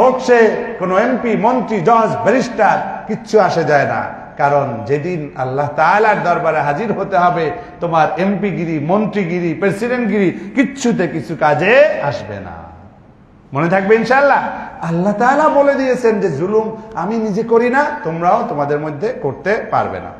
হোক সে কোন এমপি, মন্ত্রী, জজ, ব্যারিস্টার, কিচ্ছু আসে যায় না। কারণ যেদিন আল্লাহ তাআলার দরবারে হাজির হতে হবে, তোমার এমপিগিরি, মন্ত্রীগিরি, প্রেসিডেন্টগিরি কিচ্ছুতে কিছু কাজে আসবে না। মনে থাকবে ইনশাআল্লাহ। আল্লাহ তাআলা বলে দিয়েছেন যে জুলুম আমি নিজে করি না, তোমরাও তোমাদের মধ্যে করতে পারবে না।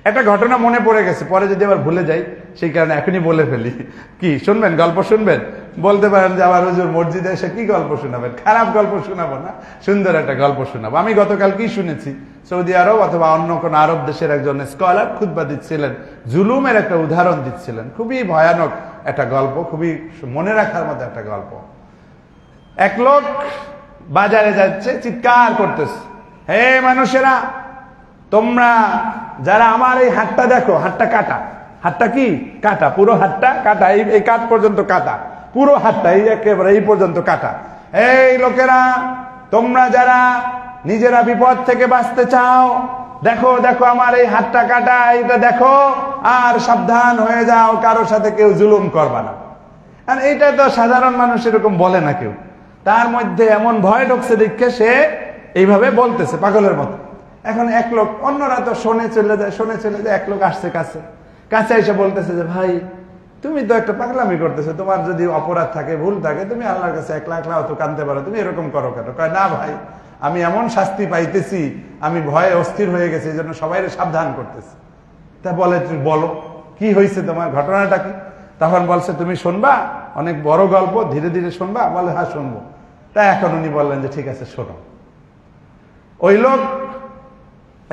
একটা ঘটনা মনে পড়ে গেছে, পরে যদি আবার ভুলে যাই সেই কারণে এখনই বলে ফেলি। কি শুনবেন? গল্প শুনবেন? বলতে পারেন যে আবার হুজুর মসজিদে এসে কি গল্প শোনাবেন? খারাপ গল্প শোনাবো না, সুন্দর একটা গল্প শোনাবো। আমি গতকাল কি শুনেছি, সৌদি আরব অথবা অন্য কোন আরব দেশের একজন স্কলার খুতবা দিচ্ছিলেন, জুলুমের একটা উদাহরণ দিচ্ছিলেন। খুবই ভয়ানক একটা গল্প, খুবই মনে রাখার মতো একটা গল্প। এক লোক বাজারে যাচ্ছে, চিৎকার করতেছে, হে মানুষেরা, তোমরা যারা আমার এই হাতটা দেখো, হাতটা কাটা, হাতটা কি কাটা, পুরো হাতটা কাটা, এই কাঠ পর্যন্ত কাটা, পুরো হাতটা এই একেবারে এই পর্যন্ত কাটা। এই লোকেরা, তোমরা যারা নিজেরা বিপদ থেকে বাঁচতে চাও, দেখো দেখো আমার এই হাতটা কাটা, এটা দেখো, আর সাবধান হয়ে যাও, কারোর সাথে কেউ জুলুম করবা না। আর এইটা তো সাধারণ মানুষ এরকম বলে না কেউ, তার মধ্যে এমন ভয় ঢুকছে দেখে সে এইভাবে বলতেছে পাগলের মতো। এখন এক লোক, অন্যরা তো শোনে চলে যায়, শোনে চলে যায়, এক লোক আসছে কাছে, কাছে এসে বলতেছে যে ভাই, তুমি তো একটা পাগলামি করতেছো, তোমার যদি অপরাধ থাকে, ভুল থাকে, তুমি আল্লাহর কাছে একলা একলা অত কাঁদতে পারো, তুমি এরকম করো কেন? কয় না ভাই, আমি এমন শাস্তি পাইতেছি, আমি ভয়ে অস্থির হয়ে গেছি, এই জন্য সবাই সাবধান করতেছি। তা বলে, তুমি বলো কি হয়েছে, তোমার ঘটনাটা কি? তখন বলছে, তুমি শুনবা, অনেক বড় গল্প, ধীরে ধীরে শুনবা। বলে হ্যাঁ শুনবো। তাই এখন উনি বললেন যে ঠিক আছে শোনো। ওই লোক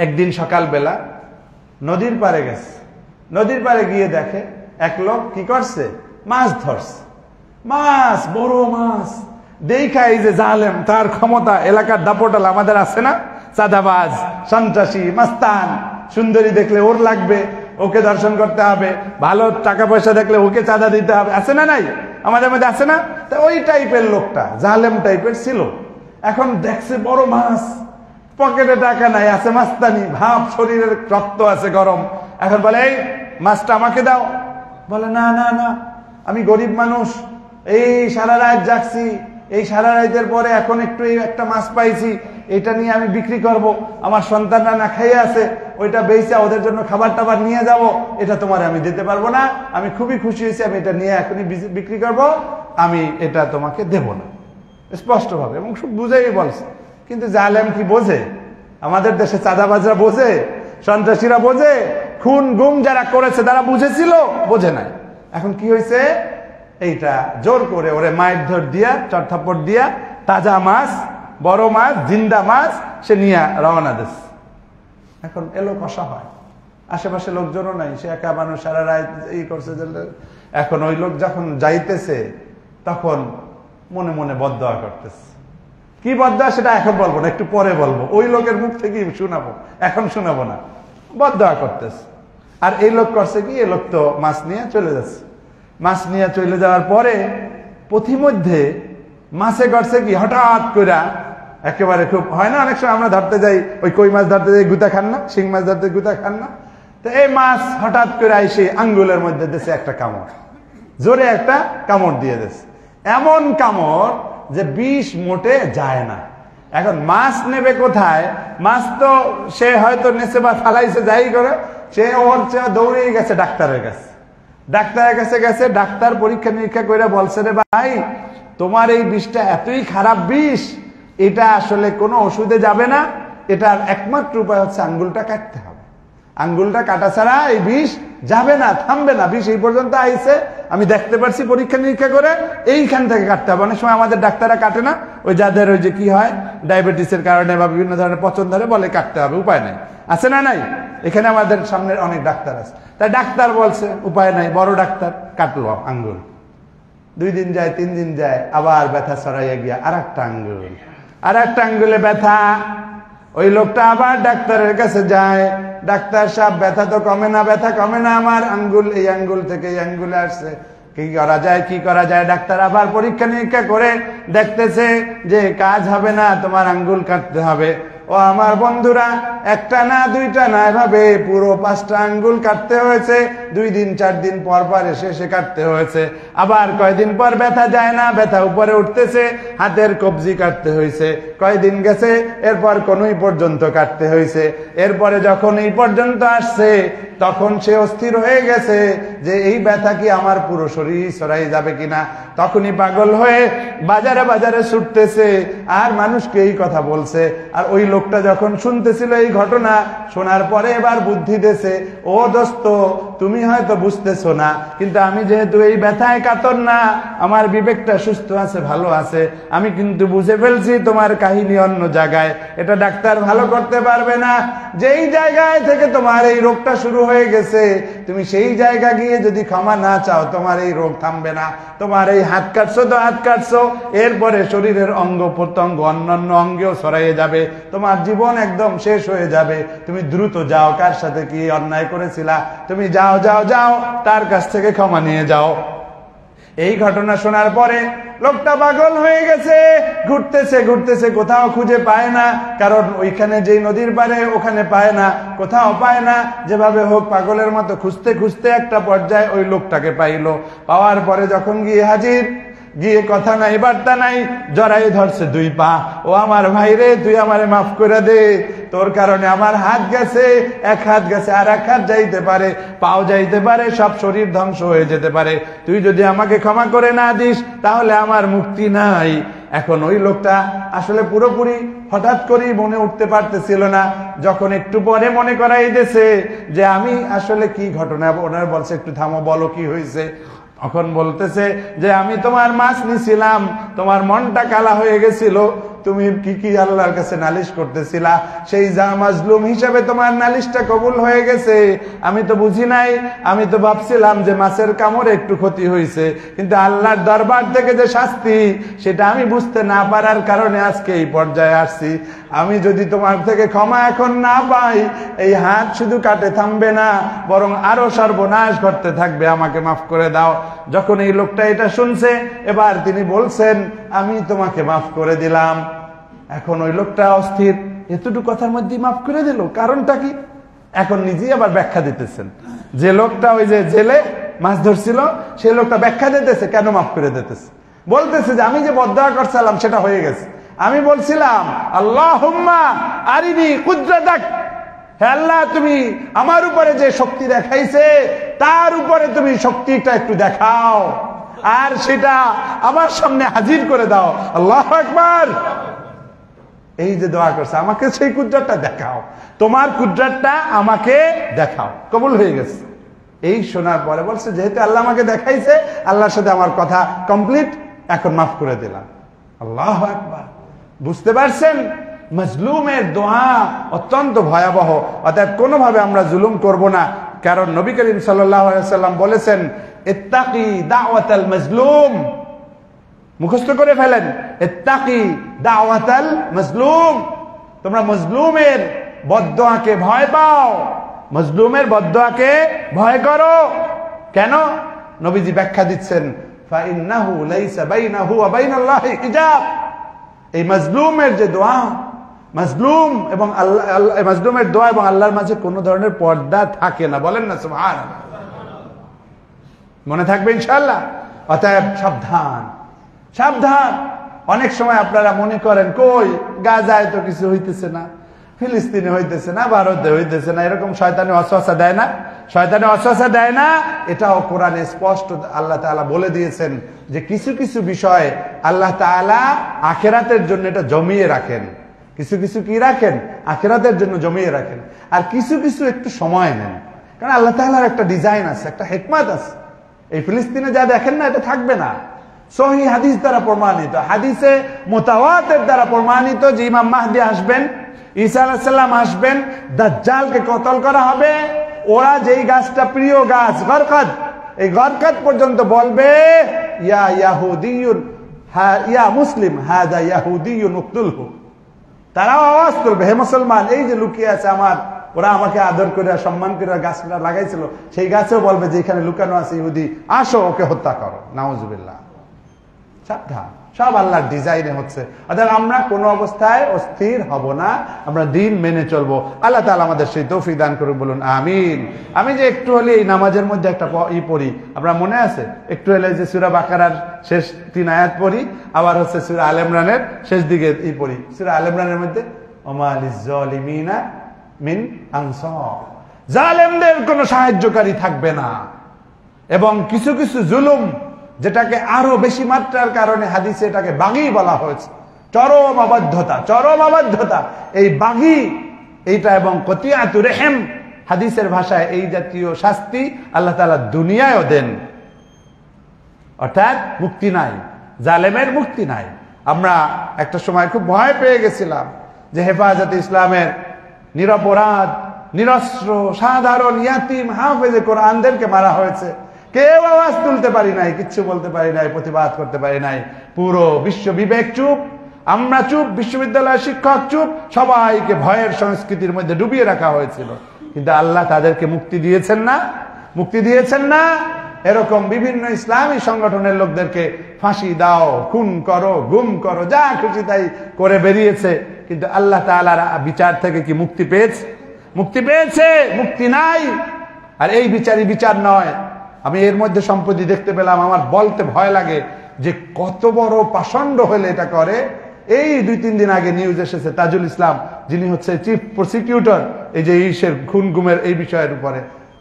একদিন সকালবেলা নদীর পাড়ে গেছে, নদীর পাড়ে গিয়ে দেখে এক লোক কি করছে, মাছ ধরছে, মাছ, বড় মাছ। দেখা এই যে জালেম, তার ক্ষমতা, এলাকার দাপটাল আমাদের আছে না, চাঁদাবাজ, সন্ত্রাসী, মাস্তান, সুন্দরী দেখলে ওর লাগবে, ওকে দর্শন করতে হবে, ভালো টাকা পয়সা দেখলে ওকে চাঁদা দিতে হবে, আছে না নাই আমাদের মধ্যে, আছে না? তা ওই টাইপের লোকটা, জালেম টাইপের ছিল। এখন দেখছে বড় মাছ, পকেটে টাকা নাই, আছে মাস্তানি ভাব, শরীরের রক্ত আছে গরম। এখন বলে, এই মাছটা আমাকে দাও। বলে না না না, আমি গরিব মানুষ, এই সারা রাত জাগছি, এই সারা রাতের পরে এখন একটু এই একটা মাছ পাইছি, এটা নিয়ে আমি বিক্রি করব, আমার সন্তানরা না খাইয়ে আছে, ওইটা বেচা ওদের জন্য খাবার টাবার নিয়ে যাব, এটা তোমার আমি দিতে পারবো না, আমি খুবই খুশি হয়েছি, আমি এটা নিয়ে এখনই বিক্রি করব, আমি এটা তোমাকে দেব না, স্পষ্ট ভাবে এবং খুব বুঝেই বলছে। কিন্তু জালেম কি বোঝে? আমাদের দেশে চাঁদাবাজরা বোঝে, সন্ত্রাসীরা বোঝে, খুন গুম যারা করেছে তারা বুঝেছিল? বোঝে নাই। এখন কি হয়েছে, এইটা জোর করে ওরে মায়ের ধর দিয়া, চড়থাপ্পড় দিয়া, তাজা মাছ, বড় মাছ, জিন্দা মাছ সে নিয়ে রওনা দিস। এখন এলো কষা হয়, আশেপাশে লোকজনও নাই, সে একা মানুষ, সারা রাত এই করছে। এখন ওই লোক যখন যাইতেছে তখন মনে মনে বদদোয়া করতেছে। কি বদদোয়া সেটা এখন বলবো না, একটু পরে বলবো, ওই লোকের মুখ থেকে শোনাবো, এখন শোনাবো না। বদদোয়া করতেছে। আর এই লোক করছে কি, এই লোক তো মাছ নিয়ে চলে যাচ্ছে। মাছ নিয়ে চলে যাওয়ার পরে পথিমধ্যে মাছে করছে কি, হঠাৎ করে একেবারে খুব হয় না অনেক সময় আমরা ধরতে যাই, ওই কই মাছ ধরতে যাই গুতা খান না, শিং মাছ ধরতে গুতা খান না, তো এই মাছ হঠাৎ করে এসে আঙ্গুলের মধ্যে দিয়েছে একটা কামড়, জোরে একটা কামড় দিয়ে দিয়েছে, এমন কামড় যে বিষ মোটে যায় না। এখন মাছ নেবে কোথায়, মাছ তো সে হয়তো নেচে বা ফালাইছে, যাই করে সে ওর চেয়ে দৌড়ে গেছে ডাক্তারের কাছে। ডাক্তারের কাছে গেছে, ডাক্তার পরীক্ষা নিরীক্ষা করে বলছে, রে ভাই তোমার এই বিষটা এতই খারাপ বিষ, এটা আসলে কোনো ওষুধে যাবে না, এটার একমাত্র উপায় হচ্ছে আঙ্গুলটা কাটতে হবে, আঙ্গুলটা কাটা ছাড়া এই বিষ যাবে না, থামবে না, বিষ এই পর্যন্ত আইছে, আমি দেখতে পারছি পরীক্ষা নিরীক্ষা করে, এইখান থেকে কাটতে হবে। অনেক সময় আমাদের ডাক্তাররা কাটে না, ওই যাদের ওই যে কি হয় ডায়াবেটিসের কারণে বা বিভিন্ন ধরনের পচন ধরে বলে কাটতে হবে, উপায় নাই, আছে না নাই? এখানে আমাদের সামনে অনেক ডাক্তার আছে, তাই ডাক্তার বলছে উপায় নাই, বড় ডাক্তার কাটলো আঙ্গুল। 2 দিন যায়, 3 দিন যায়, আবার ব্যথা ছড়াইয়া গিয়া আর একটা আঙ্গুল, আর একটা আঙ্গুলে ব্যথা। ওই লোকটা আবার ডাক্তারের কাছে যায়, ডাক্তার সাহেব ব্যথা তো কমে না, ব্যথা কমে না, আমার আঙ্গুল এই আঙ্গুল থেকে এই আঙ্গুলে আসছে, কি করা যায়, কি করা যায়? ডাক্তার আবার পরীক্ষা নিরীক্ষা করে দেখতেছে যে কাজ হবে না, তোমার আঙ্গুল কাটতে হবে। ও আমার বন্ধুরা, একটা না দুইটা না, এভাবে পুরো 5টা আঙ্গুল কাটতে হয়েছে। 2 দিন 4 দিন পর পর এসে কাটতে হয়েছে। আবার কয়দিন পর ব্যথা যায় না, ব্যথা উপরে উঠতেছে, হাতের কবজি কাটতে হয়েছে। কয়দিন গেছে, এরপর কনুই পর্যন্ত কাটতে হয়েছে। এরপরে যখন এই পর্যন্ত আসছে, তখন সে অস্থির হয়ে গেছে যে এই ব্যথা কি আমার পুরো শরীর ছড়াই যাবে কিনা। তখনই পাগল হয়ে বাজারে বাজারে ছুটতেছে, আর মানুষকে এই কথা বলছে। আর ওই লোকটা যখন শুনতেছিল এই ঘটনা, শোনার পরে এবার বুদ্ধি দিয়েছে, ও দোস্ত তুমি হয়তো বুঝতেছো না, কিন্তু আমি যেহেতু এই ব্যথায় কাতর না, আমার বিবেকটা সুস্থ আছে, ভালো আছে, আমি কিন্তু বুঝে ফেলছি তোমার কাহিনী অন্য জায়গায়, এটা ডাক্তার ভালো করতে পারবে না। যেই জায়গায় থেকে তোমার এই রোগটা শুরু হয়ে গেছে, তুমি সেই জায়গা গিয়ে যদি ক্ষমা না চাও, তোমার এই রোগ থামবে না। তোমার এই হাত কাটছো তো হাত কাটছো, এরপরে শরীরের অঙ্গ প্রত্যঙ্গ অন্যান্য অঙ্গেও ছড়াইয়ে যাবে, তোমার জীবন একদম শেষ হয়ে যাবে। তুমি দ্রুত যাও, কার সাথে কি অন্যায় করেছিলা, তুমি যাও যাও যাও, তার কাছ থেকে ক্ষমা নিয়ে যাও। এই ঘটনা শোনার পরে লোকটা পাগল হয়ে গেছে, ঘুরতেছে ঘুরতেছে, কোথাও খুঁজে পায় না, কারণ ওইখানে যেই নদীর পারে ওখানে পায় না, কোথাও পায় না। যেভাবে হোক পাগলের মতো খুঁজতে খুঁজতে একটা পর্যায়ে ওই লোকটাকে পাইলো। পাওয়ার পরে যখন গিয়ে হাজির, গিয়ে কথা নাই বার্তা নাই, জড়াই ধরছে 2 পা। ও আমার ভাই রে, তুই আমারে মাফ করে দে, তোর কারণে আমার হাত গেছে, 1 হাত গেছে, আর 1 হাত যাইতে পারে, পাও যাইতে পারে, সব শরীর ধ্বংস হয়ে যেতে পারে। তুই যদি আমাকে ক্ষমা করে না দিস, তাহলে আমার মুক্তি নাই। এখন ওই লোকটা আসলে পুরোপুরি হঠাৎ করেই মনে উঠতে পারতেছিল না। যখন একটু পরে মনে করাই দিয়েছে যে আমি আসলে কি ঘটনা, ওনার বলছে একটু থামো, বলো কি হয়েছে। তখন বলতেছে যে আমি তোমার মাছ নিছিলাম, তোমার মনটা কালা হয়ে গেছিল, তুমি কি কি আল্লাহর কাছে নালিশ করতেছিলা, সেই যা মাজলুম হিসাবে তোমার নালিশটা কবুল হয়ে গেছে। আমি তো বুঝি নাই, আমি তো ভাবছিলাম যে মাছের কামড়ে একটু ক্ষতি হয়েছে, কিন্তু আল্লাহর দরবার থেকে যে শাস্তি, সেটা আমি বুঝতে না পারার কারণে আজকে এই পর্যায়ে আসছি। আমি যদি তোমার থেকে ক্ষমা এখন না পাই, এই হাত শুধু কাটে থামবে না, বরং আরো সর্বনাশ ঘটতে থাকবে, আমাকে মাফ করে দাও। যখন এই লোকটা এটা শুনছে, এবার তিনি বলছেন আমি তোমাকে মাফ করে দিলাম। এখন ওই লোকটা অস্থির, এতটুকু কথার মধ্যে মাফ করে দিল, কারণটা কি? এখন নিজেই আবার ব্যাখ্যা দিতেছেন। যে লোকটা ওই যে জেলে মাছ ধরছিল, সে লোকটা ব্যাখ্যা দিতেছে কেন মাফ করে দিতেছে। বলতেছে যে আমি যে বদদোয়া করছিলাম সেটা হয়ে গেছে। আমি বলছিলাম আল্লাহুম্মা আরিনি কুদরাতাক, হে আল্লাহ তুমি আমার উপরে যে শক্তি দেখাইছে, তার উপরে তুমি শক্তিটা একটু দেখাও, আর সেটা আমার সামনে হাজির করে দাও। আল্লাহু আকবার। এই যে দোয়া করছে, আমাকে সেই কুদরতটা দেখাও, তোমার কুদরতটা আমাকে দেখাও। কবুল হয়ে গেছে। এই শোনার পরে বলছে যেহেতু আল্লাহ আমাকে দেখাইছে, আল্লাহর সাথে আমার কথা কমপ্লিট, এখন মাফ করে দিলাম। আল্লাহু আকবার। বুঝতে পারছেন, মাজলুমের দোয়া অত্যন্ত ভয়াবহ। অর্থাৎ কোনোভাবে আমরা জুলুম করব না, কারণ নবী করিম সাল্লাল্লাহু আলাইহি ওয়াসাল্লাম বলেছেন ইত্তাকি দাওয়াতাল মাজলুম। মুখস্থ করে ফেলেন, ইত্তাকি দাওয়াতাল মাজলুম। তোমরা মাজলুমের বদদোয়াকে ভয় পাও, মাজলুমের বদদোয়াকে ভয় করো। কেন? নবীজি ব্যাখ্যা দিচ্ছেন, ফাইন্নাহু লাইসা বাইনাহু ওয়া বাইনাল্লাহি হিজাব। এই মাজলুমের যে দোয়া, মাজলুম এবং আল্লাহ, মাজলুমের দোয়া এবং আল্লাহর মাঝে কোনো ধরনের পর্দা থাকে না। বলেন না সুবহানাল্লাহ। মনে থাকবে ইনশাআল্লাহ। অতএব সাবধান, সাবধান। অনেক সময় আপনারা মনে করেন কই গাজায় তো কিছু হইতেছে না, ফিলিস্তিনে হইতেছে না, ভারতে হইতেছে না, এরকম শয়তানি ওয়াসওয়াসা দেয় না? শয়তানি ওয়াসওয়াসা দেয় না? এটাও কোরআনে স্পষ্ট আল্লাহ তাআলা বলে দিয়েছেন যে কিছু কিছু বিষয় আল্লাহ তাআলা আখিরাতের জন্য এটা জমিয়ে রাখেন। কিছু কিছু কি রাখেন? আখিরাতের জন্য জমিয়ে রাখেন। আর কিছু কিছু একটু সময় নেন, কারণ আল্লাহ তাআলার একটা ডিজাইন আছে, একটা হিকমত আছে। এই ফিলিস্তিনে যা দেখেন না, এটা থাকবে না। সহিহ হাদিস দ্বারা প্রমাণিত, হাদিসে মুতাওয়াতির দ্বারা প্রমাণিত যে ইমাম মাহদি আসবেন, ঈসা আলাইহিস সালাম আসবেন, দাজ্জালকে কতল করা হবে। ওরা যেই গাছটা প্রিয় গাছ গরকাত, এই গরকাত পর্যন্ত বলবে ইয়া ইয়াহুদিয়ুন ইয়া মুসলিম হাদা ইয়াহুদিয়ুন উকতুলহু। তারাও আওয়াজ করবে, হে মুসলমান, এই যে লুকিয়ে আছে আমার, ওরা আমাকে আদর করে সম্মান করে গাছটা লাগাইছিল, সেই গাছেও বলবে যে এখানে লুকানো আছে ইহুদি, আসো ওকে হত্যা করো। নাউজুবিল্লাহ। সাবধান, সব আল্লাহর ডিজাইনে হচ্ছে। অর্থাৎ আমরা কোনো অবস্থায় অস্থির হব না, আমরা দিন মেনে চলবো। আল্লাহ তাআলা আমাদের সেই তৌফিক দান করুন, বলুন আমিন। আমি যে একটু হলে এই নামাজের মধ্যে একটা পড়ি, আপনার মনে আছে? একটু হলে যে সূরা বাকারার শেষ 3 আয়াত পড়ি, আবার হচ্ছে সূরা আলে ইমরানের শেষ দিকে পড়ি। সূরা আলে ইমরানের মধ্যে ওমা লিজ্জালিমিনা মিন আনসার, জালেমদের কোনো সাহায্যকারী থাকবে না। এবং কিছু কিছু জুলুম, যেটাকে আরো বেশি মাত্রার কারণে হাদিসে এটাকে বাগী বলা হয়েছে, চরম অবাধ্যতা, চরম অবাধ্যতা। এই বাগী এইটা এবং কতিয়াতুর রহিম, হাদিসের ভাষায় এই জাতীয় শাস্তি আল্লাহ তাআলা দুনিয়ায়ও দেন। অর্থাৎ মুক্তি নাই, জালেমের মুক্তি নাই। আমরা একটা সময় খুব ভয় পেয়ে গেছিলাম যে হেফাজতে ইসলামের নিরপরাধ, নিরস্ত্র, সাধারণ ইয়াতিম হাফেজে কোরআনদেরকে মারা হয়েছে। কেউ আওয়াজ তুলতে পারি নাই, কিচ্ছু বলতে পারি নাই, প্রতিবাদ করতে পারি নাই। পুরো বিশ্ব বিবেক চুপ, আমরা চুপ, বিশ্ববিদ্যালয়ের শিক্ষক চুপ, সবাইকে ভয়ের সংস্কৃতির মধ্যে ডুবিয়ে রাখা হয়েছিল। কিন্তু আল্লাহ তাদেরকে মুক্তি দিয়েছেন না? মুক্তি দিয়েছেন না? এরকম বিভিন্ন ইসলামী সংগঠনের লোকদেরকে ফাঁসি দাও, খুন করো, গুম করো, যা খুশি তাই করে বেরিয়েছে। কিন্তু আল্লাহ তাআলার বিচার থেকে কি মুক্তি পেয়েছে? মুক্তি পেয়েছে? মুক্তি নাই। আর এই বিচারই বিচার নয়। আমি এর মধ্যে সম্প্রতি দেখতে পেলাম, আমার বলতে ভয় লাগে যে কত বড় পাষণ্ড হলে এটা করে। এই 2-3 দিন আগে নিউজ এসেছে, তাজুল ইসলাম, যিনি হচ্ছে চিফ প্রসিকিউটর এই যে ইসের খুন গুমের এই বিষয়ের উপরে,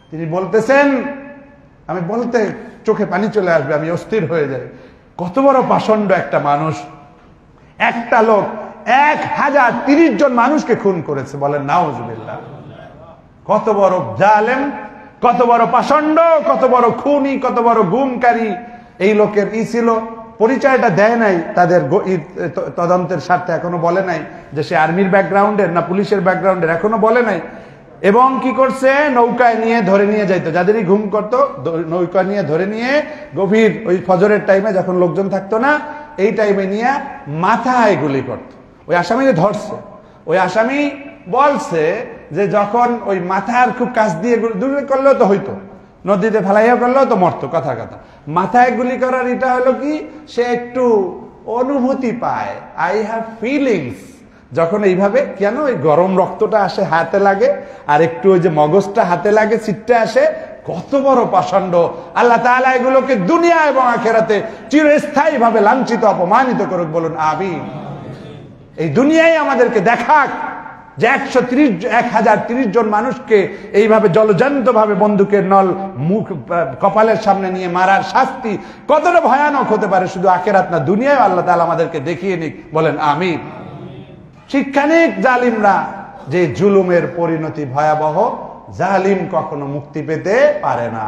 তিনি বলতেছেন, আমি বলতে চোখে পানি চলে আসবে, আমি অস্থির হয়ে যাই। কত বড় পাষণ্ড একটা মানুষ, একটা লোক 1030 জন মানুষকে খুন করেছে। বলেন নাউজুবিল্লাহ। কত বড় জালেম, কত বড় পাষণ্ড, কত বড় খুনি, কত বড় গুমকারী এই লোকের ছিল। পরিচয়টা দেয় নাই, তাদের তদন্তের স্বার্থে এখনো বলে নাই যে সে আর্মির ব্যাকগ্রাউন্ডের না পুলিশের ব্যাকগ্রাউন্ডের, এখনো বলে নাই। এবং কি করছে, নৌকায় নিয়ে ধরে নিয়ে যাইতো, যাদেরই ঘুম করতো নৌকা নিয়ে ধরে নিয়ে গভীর ওই ফজরের টাইমে যখন লোকজন থাকতো না, এই টাইমে নিয়ে মাথায় গুলি করতো। ওই আসামিকে ধরছে, ওই আসামি বলছে যে যখন ওই মাথার খুব কাছ দিয়ে দূরে করলেও তো হইতো, নদীতে ফেলাইয়া করলেও তো মরতো, কথা কথা। মাথায় গুলি করার এটা হলো কি, সে একটু অনুভূতি পায়, আই হ্যাভ ফিলিংস। যখন এইভাবে কেন ওই গরম রক্তটা আসে হাতে লাগে, আর একটু ওই যে মগজটা হাতে লাগে, সিটটা আসে। কত বড় পাষণ্ড! আল্লাহ তাআলা এগুলোকে দুনিয়া এবং আখিরাতে চিরস্থায়ী ভাবে লাঞ্ছিত, অপমানিত করুক, বলুন আমিন। এই দুনিয়ায় আমাদেরকে দেখাক যে 1030 জন মানুষকে এইভাবে জলজন্ত ভাবে বন্দুকের নল মুখ কপালের সামনে নিয়ে মারার শাস্তি কতটা ভয়ানক হতে পারে, শুধু আখিরাত না দুনিয়ায় আল্লাহ তাআলা আমাদেরকে দেখিয়ে নিক, বলেন আমিন। শিক্ষা নিক জালিমরা যে জুলুমের পরিণতি ভয়াবহ, জালিম কখনো মুক্তি পেতে পারে না।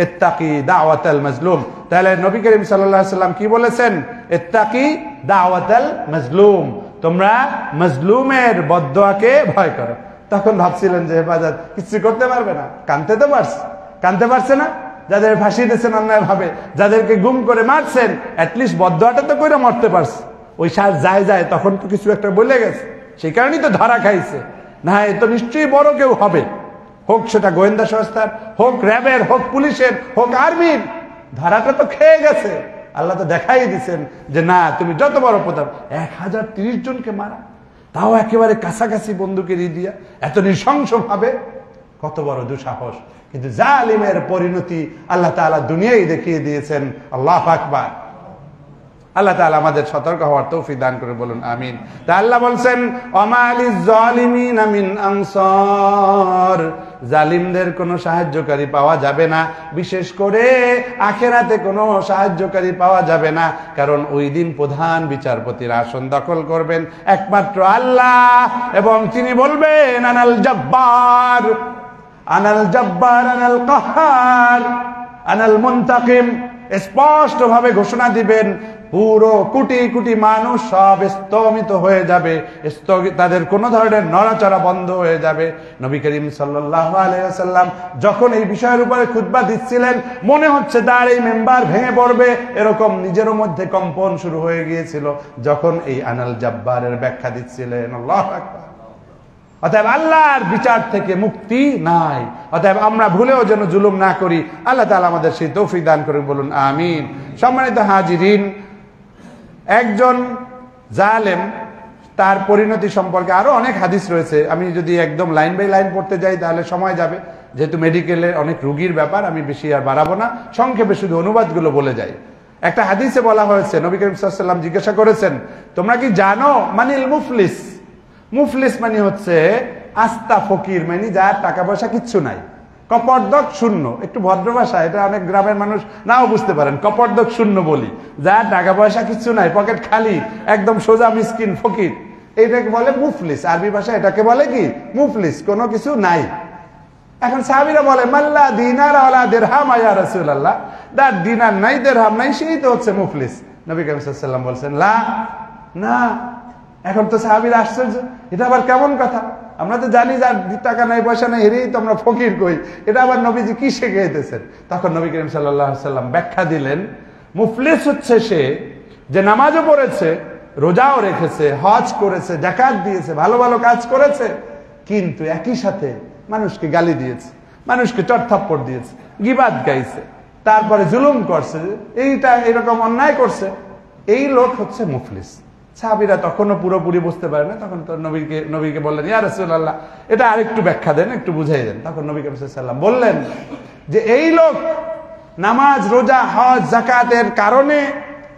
ইত্তাকি দাওয়াতাল মাজলুম। তাহলে নবী করিম সাল্লাল্লাহু আলাইহি ওয়াসাল্লাম কি বলেছেন? ইত্তাকি দাওয়াতাল মাজলুম, তোমরা মাজলুমের বদদোয়াকে ভয় করো। তখন ভাবছিলেন যে হেফাজত কিছু করতে পারবে না, কানতে তো পারছে, কানতে পারছে না। যাদের ফাঁসি দিয়েছেন অন্যায় ভাবে, যাদেরকে গুম করে মারছেন, অ্যাটলিস্ট বদদোয়াটা তো করে মরতে পারছে। ওই সাজ যায় যায় তখন তো কিছু একটা বলে গেছে, সেই কারণেই তো ধরা খাইছে। না, এ তো নিশ্চয়ই বড় কেউ হবে, হোক সেটা গোয়েন্দা সংস্থার, হোক র্যাবের, হোক পুলিশের, হোক আর্মির। ধরাটা তো খেয়ে গেছে, আল্লাহ তো দেখাই দিচ্ছেন যে না, তুমি যত বড় প্রতাপ, 1030 জনকে মারা, তাও একেবারে কাছাকাছি বন্দুকের দিয়া, এত নৃশংস ভাবে, কত বড় দুঃসাহস। কিন্তু জালিমের পরিণতি আল্লাহ তাআলা দুনিয়ায় দেখিয়ে দিয়েছেন। আল্লাহু আকবার। আল্লাহ তাআলা আমাদের সতর্ক হওয়ার তৌফিক দান করে বলুন আমিন। তা আল্লাহ বলছেন ওমা লিজ জালিমিনা মিন আনসার, জালিমদের কোনো সাহায্যকারী পাওয়া যাবে না, বিশেষ করে আখিরাতে কোনো সাহায্যকারী পাওয়া যাবে না, কারণ ওই দিন প্রধান বিচারপতির আসন দখল করবেন একমাত্র আল্লাহ, এবং তিনি বলবেন আনাল জব্বার, আনাল জব্বার, আনাল কাহার, আনাল মুনতাকিম। স্পষ্ট ভাবে ঘোষণা দিবেন, পুরো কোটি কোটি মানুষ সব স্তম্ভিত হয়ে যাবে, তাদের কোন ধরনের নড়াচড়া বন্ধ হয়ে যাবে। নবী করিম সাল্লাল্লাহু আলাইহি ওয়াসাল্লাম যখন এই বিষয়ের উপরে খুতবা দিচ্ছিলেন, মনে হচ্ছে তার এই মেম্বার ভেঙে পড়বে, এরকম নিজের মধ্যে কম্পন শুরু হয়ে গিয়েছিল যখন এই আনাল জাব্বারের ব্যাখ্যা দিচ্ছিলেন। আল্লাহু আকবার। অতএব আল্লাহর বিচার থেকে মুক্তি নাই। অতএব আমরা ভুলেও যেন জুলুম না করি। আল্লাহ তাআলা আমাদের সেই তৌফিক দান করুন, বলুন আমিন। সম্মানিত হাজিরিন, একজন জালেম, তার পরিণতি সম্পর্কে আরো অনেক হাদিস রয়েছে। আমি যদি একদম লাইন বাই লাইন পড়তে যাই তাহলে সময় যাবে, যেহেতু মেডিকেলে অনেক রোগীর ব্যাপার, আমি বেশি আর বাড়াবো না, সংক্ষেপে শুধু অনুবাদগুলো বলে যাই। একটা হাদিসে বলা হয়েছে, নবী করিম সাল্লাল্লাহু আলাইহি ওয়াসাল্লাম জিজ্ঞাসা করেছেন, তোমরা কি জানো মানিল মুফলিস? মুফলিস মানে হচ্ছে আস্তা ফকির, মানে যার টাকা পয়সা কিচ্ছু নাই, কপর্দক শূন্য। একটু ভদ্র ভাষা, এটা অনেক গ্রামের মানুষ নাও বুঝতে পারেন, কপর্দক শূন্য বলি, যার টাকা পয়সা কিচ্ছু নাই, পকেট খালি, একদম সোজা মিসকিন ফকির, এটাকে বলে মুফলিস। আরবি ভাষা এটাকে বলে কি? মুফলিস, কোনো কিছু নাই। এখন সাহাবীরা বলে মাল্লা দিনার ওয়ালা দিরহাম ইয়া রাসূলুল্লাহ, যার দিনার নাই দিরহাম নাই সেই তো হচ্ছে মুফলিস। নবী করিম সাল্লাল্লাহু আলাইহি ওয়াসাল্লাম বলছেন লা, না। এখন তো সাহাবীরা আশ্চর্য, এটা আবার কেমন কথা? আমরা তো জানি যার টাকা নাই পয়সা নাই এরই তো আমরা ফকির কই, এটা আবার নবীজি কি শিখিয়েছেন? তখন নবী করিম সাল্লাল্লাহু আলাইহি ওয়াসাল্লাম ব্যাখ্যা দিলেন, মুফলিস হচ্ছে সে যে নামাজও পড়েছে, রোজাও রেখেছে, হজ করেছে, যাকাত দিয়েছে, ভালো ভালো কাজ করেছে, কিন্তু একই সাথে মানুষকে গালি দিয়েছে, মানুষকে চড়থাপ্পড় দিয়েছে, গীবাত গাইছে, তারপরে জুলুম করছে, এইটা এরকম অন্যায় করছে, এই লোক হচ্ছে মুফলিস। সাহাবীরা তখনও পুরোপুরি বুঝতে পারে না, তখন তো নবীকে বললেন ইয়া রাসূলুল্লাহ, এটা আরেকটু ব্যাখ্যা দেন, একটু বুঝাই দেন। তখন নবী করিম সাল্লাল্লাহু আলাইহি ওয়াসাল্লাম বললেন যে এই লোক নামাজ, রোজা, হজ, যাকাতের কারণে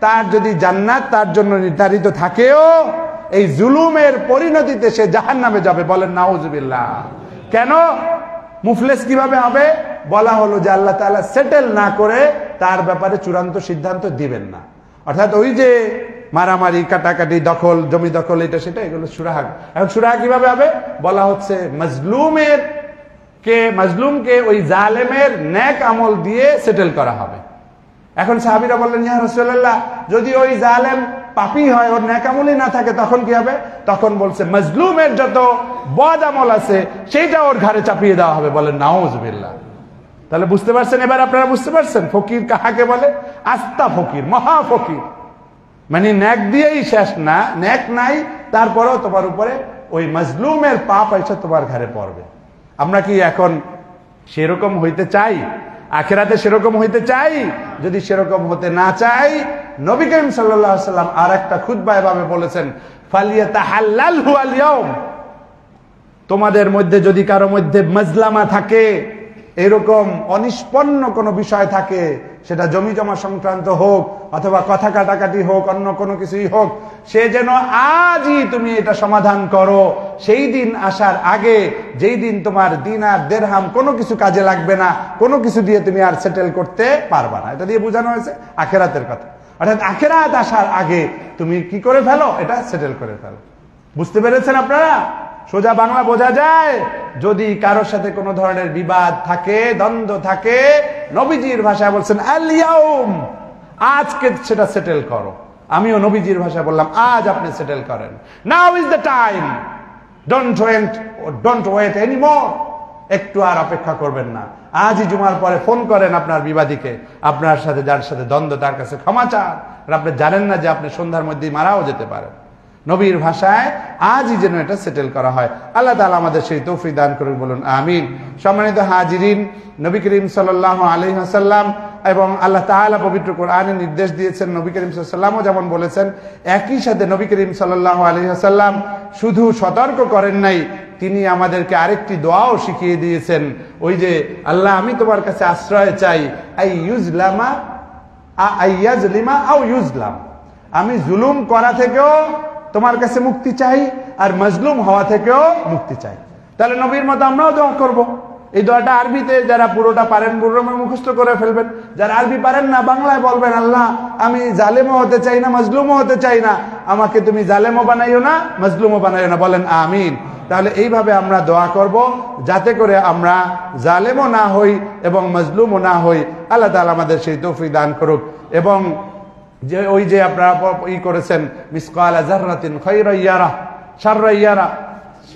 তার যদি জান্নাত তার জন্য নির্ধারিত থাকেও, এই জুলুমের পরিণতিতে সে জাহান্নামে যাবে। বলেন নাউজুবিল্লাহ। কেন? মুফলিস কিভাবে হবে? বলা হলো যে আল্লাহ তাআলা সেটেল না করে তার ব্যাপারে চূড়ান্ত সিদ্ধান্ত দিবেন না। অর্থাৎ ওই যে মারামারি, কাটাকাটি, দখল, জমি দখল, এটা সেটা, এগুলো সুরাহা। এখন সুরাহা কিভাবে হবে? বলা হচ্ছে মাজলুমকে ওই জালেমের নেক আমল দিয়ে সেটেল করা হবে। এখন সাহাবীরা বললেন ইয়া রাসূলুল্লাহ, যদি ওই জালেম পাপী হয়, ওর নেক আমলই না থাকে, তখন কি হবে? তখন বলছে মাজলুমের যত বদ আমল আছে সেইটা ওর ঘাড়ে চাপিয়ে দেওয়া হবে। বলেন নাউজুবিল্লাহ। তাহলে বুঝতে পারছেন, এবার আপনারা বুঝতে পারছেন ফকির কাহাকে বলে? আস্তা ফকির, মহা ফকির, মানে নেক দিয়েই শেষ না, নেক নাই, তারপরেও তোমার উপরে ওই মাজলুমের পাপ এসে তোমার ঘাড়ে পড়বে। আমরা কি এখন সেরকম হইতে চাই? আখিরাতে সেরকম হইতে চাই? যদি সেরকম হতে না চাই, নবী করিম সাল্লাল্লাহু আলাইহি ওয়াসাল্লাম আর একটা খুতবায় এভাবে বলেছেন, ফালিয়াতাহাল্লালহু আল-ইয়াউম, তোমাদের মধ্যে যদি কারো মধ্যে মাজলামা থাকে, এরকম অনিষ্পন্ন কোনো বিষয় থাকে, সেটা জমি জমা সংক্রান্ত হোক অথবা কথা কাটাকাটি হোক, অন্য কোনো কিছুই হোক, সে যেন আজই তুমি এটা সমাধান করো। সেই দিন আসার আগে, যেই দিন তোমার দিনার দিরহাম কোনো কিছু কাজে লাগবে না, কোনো কিছু দিয়ে তুমি আর সেটেল করতে পারবা না। এটা দিয়ে বোঝানো হয়েছে আখিরাতের কথা। অর্থাৎ আখিরাত আসার আগে তুমি কি করে ফেলো? এটা সেটেল করে ফেলো। বুঝতে পেরেছেন আপনারা? সোজা বাংলা বোঝা যায়, যদি কারোর সাথে কোনো ধরনের বিবাদ থাকে, দ্বন্দ্ব থাকে, নবীজির ভাষায় বলছেন আল ইয়াউম, আজকে সেটা সেটেল করো। আমিও নবীজির ভাষায় বললাম আজ আপনি সেটেল করেন। Now is the time, don't wait anymore. একটু আর অপেক্ষা করবেন না, আজই জুমার পরে ফোন করেন আপনার বিবাদীকে, আপনার সাথে যার সাথে দ্বন্দ্ব তার কাছে ক্ষমা চান। আপনি জানেন না যে আপনি সন্ধ্যার মধ্যেই মারাও যেতে পারেন। নবীর ভাষায় আজই যেন এটা সেটেল করা হয়। আল্লাহ তাআলা আমাদের সেই তৌফিক দান করুন, বলুন আমিন। সম্মানিত হাজিরিন, নবী করিম সাল্লাল্লাহু আলাইহি ওয়াসাল্লাম এবং আল্লাহ তাআলা পবিত্র কোরআনে নির্দেশ দিয়েছেন, নবী করিম সাল্লাল্লাহু আলাইহি ওয়াসাল্লামও যেমন বলেছেন, একই সাথে নবী করিম সাল্লাল্লাহু আলাইহি ওয়াসাল্লাম শুধু সতর্ক করেন নাই, তিনি আমাদেরকে আরেকটি দোয়াও শিখিয়ে দিয়েছেন। ওই যে আল্লাহ আমি তোমার কাছে আশ্রয় চাই, আমি জুলুম করা থেকেও তোমার কাছে মুক্তি চাই, আর মজলুম হওয়া থেকেও মুক্তি চাই। তাহলে নবীর মতো আমরাও দোয়া করব। এই দোয়াটা আরবিতে যারা পুরোটা পারেন পুরো মুখস্থ করে ফেলবেন, যারা আরবি পারেন না বাংলায় বলবেন, আল্লাহ আমি জালেমও হতে চাই না, মজলুমও হতে চাই না, আমাকে তুমি জালেমও বানাইও না, মজলুমও বানাইও না, বলেন আমিন। তাহলে এইভাবে আমরা দোয়া করব, যাতে করে আমরা জালেমও না হই এবং মজলুমও না হই। আল্লাহ তাআলা আমাদের সেই তৌফিক দান করুক। এবং যে ওই যে আপনারা করেছেন, মিসকালা যাররাতিন খায়রান ইয়ারা শাররান ইয়ারা,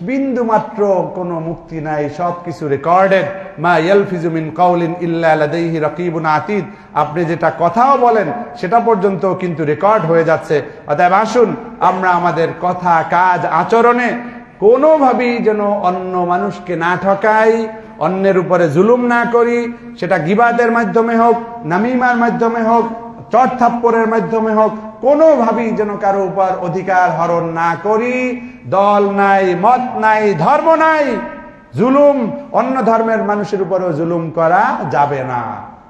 বিন্দু মাত্র কোনো মুক্তি নাই, সবকিছু রেকর্ডেড। মা ইয়ালফিজু মিন কাউলিন ইল্লা লাদাইহি রাকিবুন আতীদ, আপনি যেটা কথাও বলেন সেটা পর্যন্ত কিন্তু রেকর্ড হয়ে যাচ্ছে। অতএব আসুন আমরা আমাদের কথা, কাজ, আচরণে কোনোভাবেই যেন অন্য মানুষকে না ঠকাই, অন্যের উপরে জুলুম না করি, সেটা গিবাতের মাধ্যমে হোক, নামিমার মাধ্যমে হোক, চট থাপ্পড়ের মাধ্যমে হোক, কোনোভাবেই যেন কারো উপর অধিকার হরণ না করি। দল নাই, মত নাই, ধর্ম নাই, জুলুম অন্য ধর্মের মানুষের উপরেও জুলুম করা যাবে না।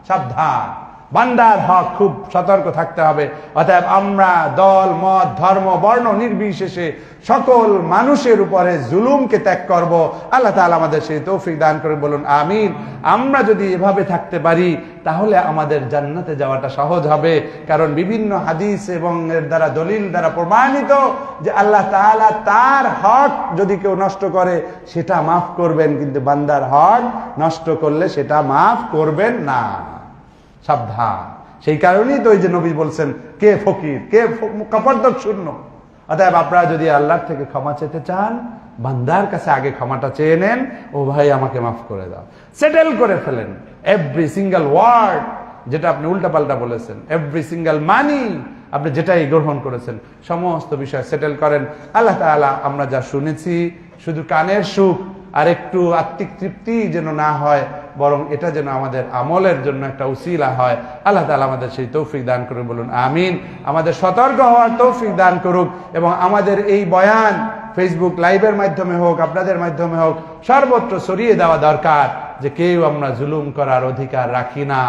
সাবধান, বান্দার হক খুব সতর্ক থাকতে হবে। অতএব আমরা দল, মত, ধর্ম, বর্ণ নির্বিশেষে সকল মানুষের উপরে জুলুমকে ত্যাগ করব। আল্লাহ তাআলা আমাদের সেই তৌফিক দান করে, বলুন আমিন। আমরা যদি এভাবে থাকতে পারি তাহলে আমাদের জান্নাতে যাওয়াটা সহজ হবে। কারণ বিভিন্ন হাদিস এবং এর দ্বারা দলিল দ্বারা প্রমাণিত যে আল্লাহ তাআলা তার হক যদি কেউ নষ্ট করে সেটা মাফ করবেন, কিন্তু বান্দার হক নষ্ট করলে সেটা মাফ করবেন না। সাবধান। সেই কারণেই তো ওই যে নবী বলছেন, কে ফকির, কে কপর্দক শূন্য। অতএব আপনারা যদি আল্লাহর থেকে ক্ষমা চেতে চান, বান্দার কাছে আগে ক্ষমাটা চেয়ে নেন, ও ভাই আমাকে মাফ করে দাও, সেটেল করে ফেলেন। এভরি সিঙ্গেল ওয়ার্ড যেটা আপনি উল্টাপাল্টা বলেছেন, এভরি সিঙ্গেল মানি আপনি যেটাই গ্রহণ করেছেন, সমস্ত বিষয় সেটেল করেন। আল্লাহ তাআলা আমরা যা শুনেছি শুধু কানের সুখ আর একটু আত্মিক তৃপ্তি যেন না হয়, বরং এটা যেন আমাদের আমলের জন্য একটা উসিলা হয়। আল্লাহ তাআলা আমাদের সেই তৌফিক দান করুন, বলুন আমিন। আমাদের সতর্ক হওয়ার তৌফিক দান করুক, এবং আমাদের এই বয়ান ফেসবুক লাইভের মাধ্যমে হোক, আপনাদের মাধ্যমে হোক, সর্বত্র ছড়িয়ে দেওয়া দরকার যে কেউ আমরা জুলুম করার অধিকার রাখি না।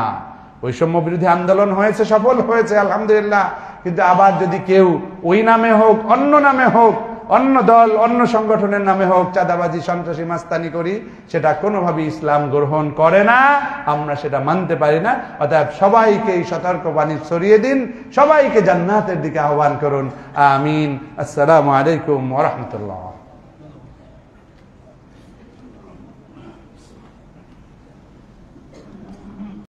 বৈষম্য বিরোধী আন্দোলন হয়েছে, সফল হয়েছে আলহামদুলিল্লাহ, কিন্তু আবার যদি কেউ ওই নামে হোক, অন্য নামে হোক, অন্য দল, অন্য সংগঠনের নামে হোক, চাঁদাবাজি, সন্ত্রাসী, মাস্তানি করি, সেটা কোনোভাবেই ইসলাম গ্রহণ করে না, আমরা সেটা মানতে পারি না। অতএব সবাইকে এই সতর্কবাণী ছড়িয়ে দিন, সবাইকে জান্নাতের দিকে আহ্বান করুন। আমিন। আসসালামু আলাইকুম ওয়া রাহমাতুল্লাহ।